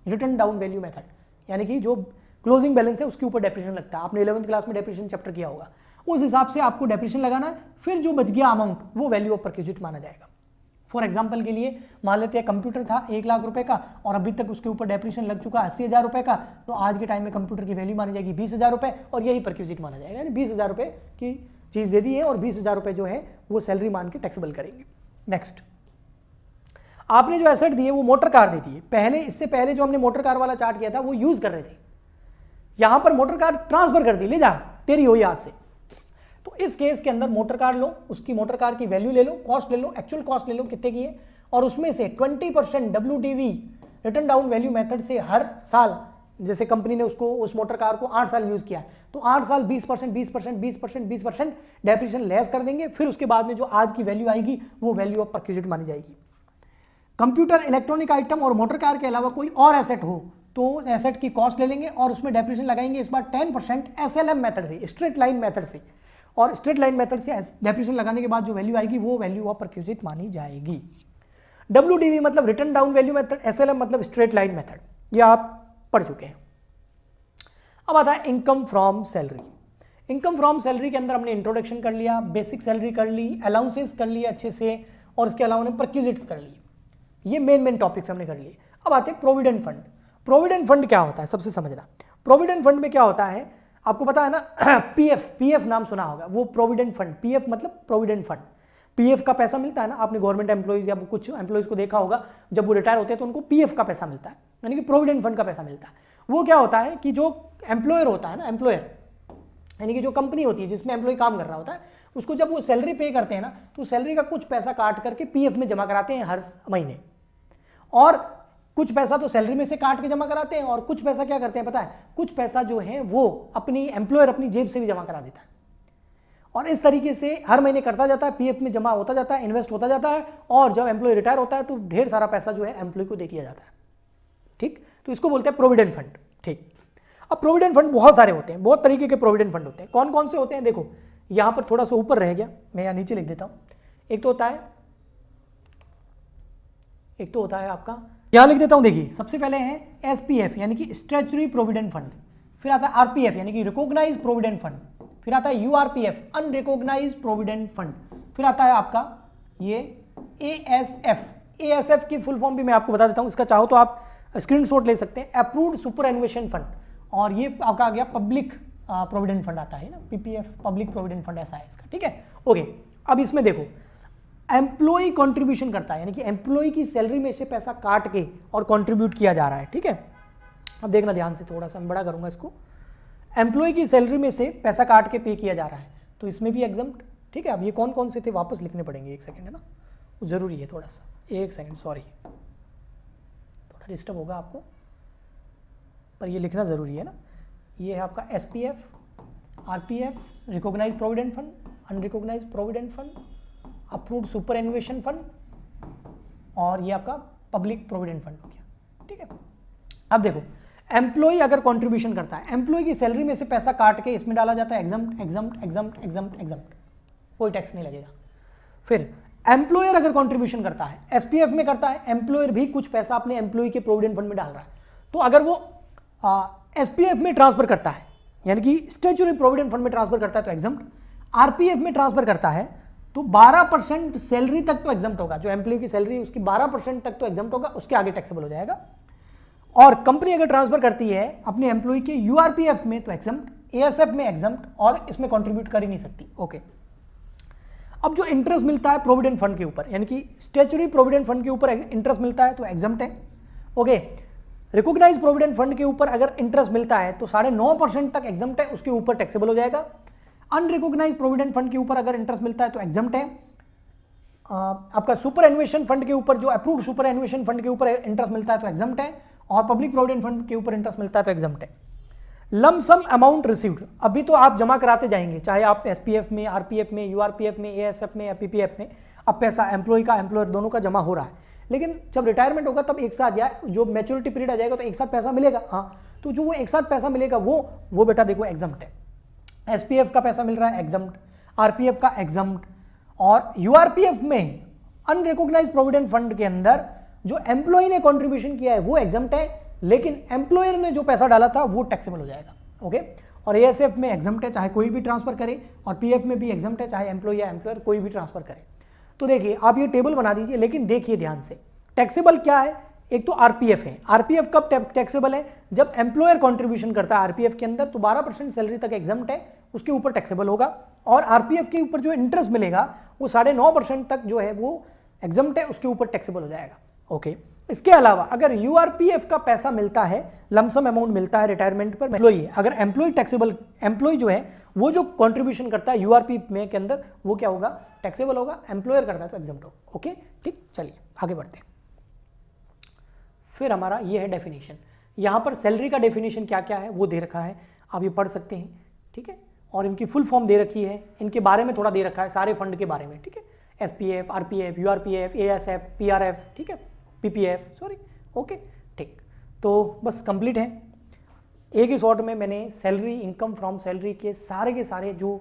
S1: return down value method, यानी कि जो क्लोजिंग बैलेंस है उसके ऊपर डेप्रिसिएशन लगता है। आपने 11th क्लास में डेप्रिसिएशन चैप्टर किया होगा, उस हिसाब से आपको डेप्रिसिएशन लगाना है, फिर जो बच गया अमाउंट वो वैल्यू ऑफ परक्यूजिट माना जाएगा। फॉर एग्जाम्पल के लिए मान लेते हैं कंप्यूटर था 1 लाख रुपए का और अभी तक उसके ऊपर डेप्रिसिएशन लग चुका 80,000 रुपए का, तो आज के टाइम में कंप्यूटर की वैल्यू मानी जाएगी 20,000 रुपए और यही परक्यूजिट माना जाएगा, यानी 20,000 रुपए की चीज दे दी है और 20,000 रुपए जो है वो सैलरी मान के टैक्सेबल करेंगे। नेक्स्ट, आपने जो एसेट दी है वो मोटर कार दे दी है, पहले इससे पहले जो हमने मोटर कार वाला चार्ट किया था वो यूज कर रहे थे, यहां पर मोटर कार ट्रांसफर कर दी, ले जा तेरी हो आज से। तो इस केस के अंदर मोटर कार लो, उसकी मोटर कार की वैल्यू ले लो, कॉस्ट ले लो, एक्चुअल कॉस्ट ले लो कितने की है, और उसमें से 20% WDV return down value method से हर साल, जैसे कंपनी ने उसको उस मोटर कार को 8 साल यूज किया तो 8 साल 20% 20% 20% 20% डेप्रिसिएशन लेस कर देंगे, फिर उसके बाद में जो आज की वैल्यू आएगी वो वैल्यू ऑफ परक्यूजिट मानी जाएगी। कंप्यूटर, इलेक्ट्रॉनिक आइटम और मोटर कार के अलावा कोई और एसेट हो तो एसेट की कॉस्ट ले लेंगे और उसमें डेप्रिसिएशन लगाएंगे, इस बार 10% SLM मेथड से, स्ट्रेट लाइन मेथड से, और स्ट्रेट लाइन मेथड से डेप्रिसिएशन लगाने के बाद जो वैल्यू आएगी वो वैल्यू ऑफ परक्यूजिट मानी जाएगी। WDV मतलब return down value method, SLM मतलब स्ट्रेट लाइन मेथड, ये आप पढ़ चुके हैं। अब आता है income from salary. Income from salary के अंदर हमने इंट्रोडक्शन कर लिया, बेसिक सैलरी कर ली, अलाउंसेस कर लिए अच्छे से, और इसके अलावा हमने परक्यूजिट्स कर लिए, ये मेन टॉपिक्स हमने कर लिए। अब आते हैं प्रोविडेंट फंड। प्रोविडेंट फंड क्या होता है सबसे समझना। प्रोविडेंट फंड में क्या होता है आपको पता है ना, पीएफ नाम सुना होगा, वो प्रोविडेंट फंड, पीएफ मतलब प्रोविडेंट फंड, पीएफ का पैसा मिलता है ना, आपने गवर्नमेंट एम्प्लॉइज या कुछ एम्प्लॉइज को देखा होगा, जब वो रिटायर होते हैं तो उनको पीएफ का पैसा मिलता है, यानी कि प्रोविडेंट फंड का पैसा मिलता है। वो क्या होता है कि जो एम्प्लॉयर होता है ना, एम्प्लॉयर यानी कि जो कंपनी होती है जिसमें एम्प्लॉय काम कर रहा होता है, उसको जब वो सैलरी पे करते हैं ना तो सैलरी का कुछ पैसा काट करके पीएफ में जमा कराते हैं हर महीने, और कुछ पैसा तो सैलरी में से काट के जमा कराते हैं और कुछ पैसा क्या करते हैं पता है, कुछ पैसा जो है वो अपनी एम्प्लॉयर अपनी जेब से भी जमा करा देता है, और इस तरीके से हर महीने करता जाता है, पीएफ में जमा होता जाता है, इन्वेस्ट होता जाता है, और जब एम्प्लॉय रिटायर होता है तो ढेर सारा पैसा जो है एम्प्लॉय को दे दिया जाता है। ठीक, तो इसको बोलते हैं प्रोविडेंट फंड। ठीक, अब प्रोविडेंट फंड बहुत सारे होते हैं, बहुत तरीके के प्रोविडेंट फंड होते हैं। कौन कौन से होते हैं देखो, यहाँ पर थोड़ा सा ऊपर रह गया, मैं यहाँ नीचे लिख देता हूँ। एक तो होता है आपका, यहाँ लिख देता हूँ, देखिए सबसे पहले है SPF यानी कि स्टैट्यूटरी प्रोविडेंट फंड, फिर आता है RPF यानी कि रिकॉग्नाइज प्रोविडेंट फंड, फिर आता है URPF अनरिकॉग्नाइज प्रोविडेंट फंड, फिर आता है आपका ये ASF की फुल फॉर्म भी मैं आपको बता देता हूँ, इसका चाहो तो आप स्क्रीनशॉट ले सकते हैं, अप्रूव्ड सुपरएनुएशन फंड, और ये आपका आ गया पब्लिक प्रोविडेंट फंड आता है ना, PPF पब्लिक प्रोविडेंट फंड ऐसा है इसका, ठीक है। ओके, अब इसमें देखो एम्प्लॉय कंट्रीब्यूशन करता है, यानी कि एम्प्लॉय की सैलरी में से पैसा काट के और कंट्रीब्यूट किया जा रहा है, ठीक है। अब देखना ध्यान से, थोड़ा सा मैं बड़ा करूंगा इसको, एम्प्लॉय की सैलरी में से पैसा काट के पे किया जा रहा है, तो इसमें भी एग्जम्प्ट, ठीक है। अब ये कौन कौन से थे वापस लिखने पड़ेंगे, एक सेकंड है ना, वो जरूरी है थोड़ा सा, एक सेकंड, सॉरी थोड़ा डिस्टर्ब होगा आपको, पर ये लिखना जरूरी है ना। ये है आपका SPF, RPF, recognised provident fund, unrecognised provident fund, approved superannuation fund, और ये आपका पब्लिक प्रोविडेंट फंड हो गया, ठीक है। अब देखो एम्प्लॉय अगर कंट्रीब्यूशन करता है, एम्प्लॉय की सैलरी में से पैसा काट के इसमें डाला जाता है, exempt exempt exempt exempt exempt, कोई टैक्स नहीं लगेगा। फिर एम्प्लॉयर अगर कंट्रीब्यूशन करता है, SPF में करता है, एम्प्लॉयर भी कुछ पैसा अपने एम्प्लॉय के प्रोविडेंट फंड में डाल रहा है, तो अगर वो SPF में ट्रांसफर करता है यानी कि स्टैट्यूटरी प्रोविडेंट फंड में ट्रांसफर करता है तो एग्जम्प्ट, RPF में ट्रांसफर करता है तो 12% सैलरी तक तो एग्जम्प्ट होगा, जो एम्प्लॉय की सैलरी उसकी 12% तक तो एग्जम्प्ट होगा, उसके आगे टैक्सेबल हो जाएगा। और कंपनी अगर ट्रांसफर करती है अपने एम्प्लॉय के URPF में तो एग्जम्प्ट, ASF में एग्जम्प्ट, और इसमें कंट्रीब्यूट कर ही नहीं सकती, ओके। अब जो इंटरेस्ट मिलता है प्रोविडेंट फंड के ऊपर, यानी कि स्टैट्यूटरी प्रोविडेंट फंड के ऊपर इंटरेस्ट मिलता है तो एग्जम्प्ट है, ओके। रिकॉग्नाइज प्रोविडेंट फंड के ऊपर अगर इंटरेस्ट मिलता है तो 9.5% तक एग्जम्प्ट है, उसके ऊपर टैक्सेबल हो जाएगा। अनरिकॉग्नाइज प्रोविडेंट फंड के ऊपर अगर इंटरेस्ट मिलता है तो एग्जम्प्ट है। आपका सुपरएनुएशन फंड के ऊपर, जो अप्रूव्ड सुपरएनुएशन फंड के ऊपर इंटरेस्ट मिलता है तो एग्जम्प्ट है, और पब्लिक प्रोविडेंट फंड के ऊपर इंटरेस्ट मिलता है तो एग्जम्प्ट है। लम सम अमाउंट रिसीव्ड, अभी तो आप जमा कराते जाएंगे, चाहे आप SPF में, RPF में, URPF में, ASF में या PPF में, अब पैसा एम्प्लॉय का एम्प्लॉयर दोनों का जमा हो रहा है, लेकिन जब रिटायरमेंट होगा तब एक साथ, या जो मैच्योरिटी पीरियड आ जाएगा तो एक साथ पैसा मिलेगा, हाँ, तो जो वो एक साथ पैसा मिलेगा वो बेटा देखो एग्जम्प्ट है। SPF का पैसा मिल रहा है एग्जम्प्ट, RPF का एग्जम्प्ट, और URPF में अनरिकॉग्नाइज प्रोविडेंट फंड के अंदर जो एम्प्लॉय ने कंट्रीब्यूशन किया है वो एग्जम्प्ट है, लेकिन एम्प्लॉयर ने जो पैसा डाला था वो टैक्सेबल हो जाएगा, ओके। और ASF में एग्जम्प्ट है, चाहे कोई भी ट्रांसफर करे, और PF में भी एग्जम्प्ट है, चाहे एम्प्लॉय या एम्प्लॉयर कोई भी ट्रांसफर करे। तो देखिए आप ये टेबल बना दीजिए, लेकिन देखिए ध्यान से, टैक्सेबल क्या है, एक तो RPF है, RPF कब टैक्सेबल है, जब एम्प्लॉयर कंट्रीब्यूशन करता है RPF के अंदर तो 12% सैलरी तक एग्जम्प्ट है, उसके ऊपर टैक्सेबल होगा, और RPF के ऊपर जो इंटरेस्ट मिलेगा वो 9.5% तक जो है वो एग्जम्प्ट है, उसके ऊपर टैक्सेबल हो जाएगा, ओके। इसके अलावा अगर URPF का पैसा मिलता है, लमसम अमाउंट मिलता है रिटायरमेंट पर, एम्प्लॉय अगर एम्प्लॉय टैक्सेबल, एम्प्लॉय जो है वो जो कंट्रीब्यूशन करता है URPF में के अंदर वो क्या होगा, टैक्सेबल होगा, एम्प्लॉयर करता है तो एग्जम्प्ट होगा, ओके, ठीक। चलिए आगे बढ़ते हैं। फिर हमारा ये है डेफिनेशन, यहाँ पर सैलरी का डेफिनेशन क्या क्या है वो दे रखा है, आप ये पढ़ सकते हैं, ठीक है। और इनकी फुल फॉर्म दे रखी है, इनके बारे में थोड़ा दे रखा है, सारे फंड के बारे में, ठीक है। SPF, RPF, URPF, ASF, PRF, ठीक है, PPF, सॉरी, ओके, ठीक। तो बस कंप्लीट है। एक ही शॉर्ट में मैंने सैलरी, इनकम फ्रॉम सैलरी के सारे जो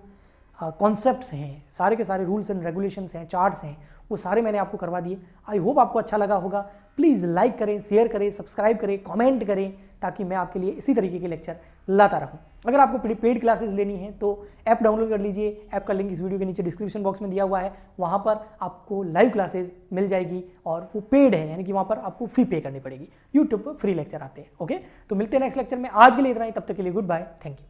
S1: कॉन्सेप्ट्स हैं, सारे के सारे रूल्स एंड रेगुलेशंस हैं, चार्ट्स हैं, वो सारे मैंने आपको करवा दिए। आई होप आपको अच्छा लगा होगा। प्लीज़ लाइक करें, शेयर करें, सब्सक्राइब करें, कमेंट करें, ताकि मैं आपके लिए इसी तरीके के लेक्चर लाता रहूं। अगर आपको पेड क्लासेस लेनी है तो ऐप डाउनलोड कर लीजिए। ऐप का लिंक इस वीडियो के नीचे डिस्क्रिप्शन बॉक्स में दिया हुआ है, वहाँ पर आपको लाइव क्लासेस मिल जाएगी, और वो पेड है, यानी कि वहाँ पर आपको फी पे करनी पड़ेगी। यूट्यूब पर फ्री लेक्चर आते हैं, ओके। तो मिलते हैं नेक्स्ट लेक्चर में। आज के लिए इतना ही, तब तक के लिए गुड बाय, थैंक यू।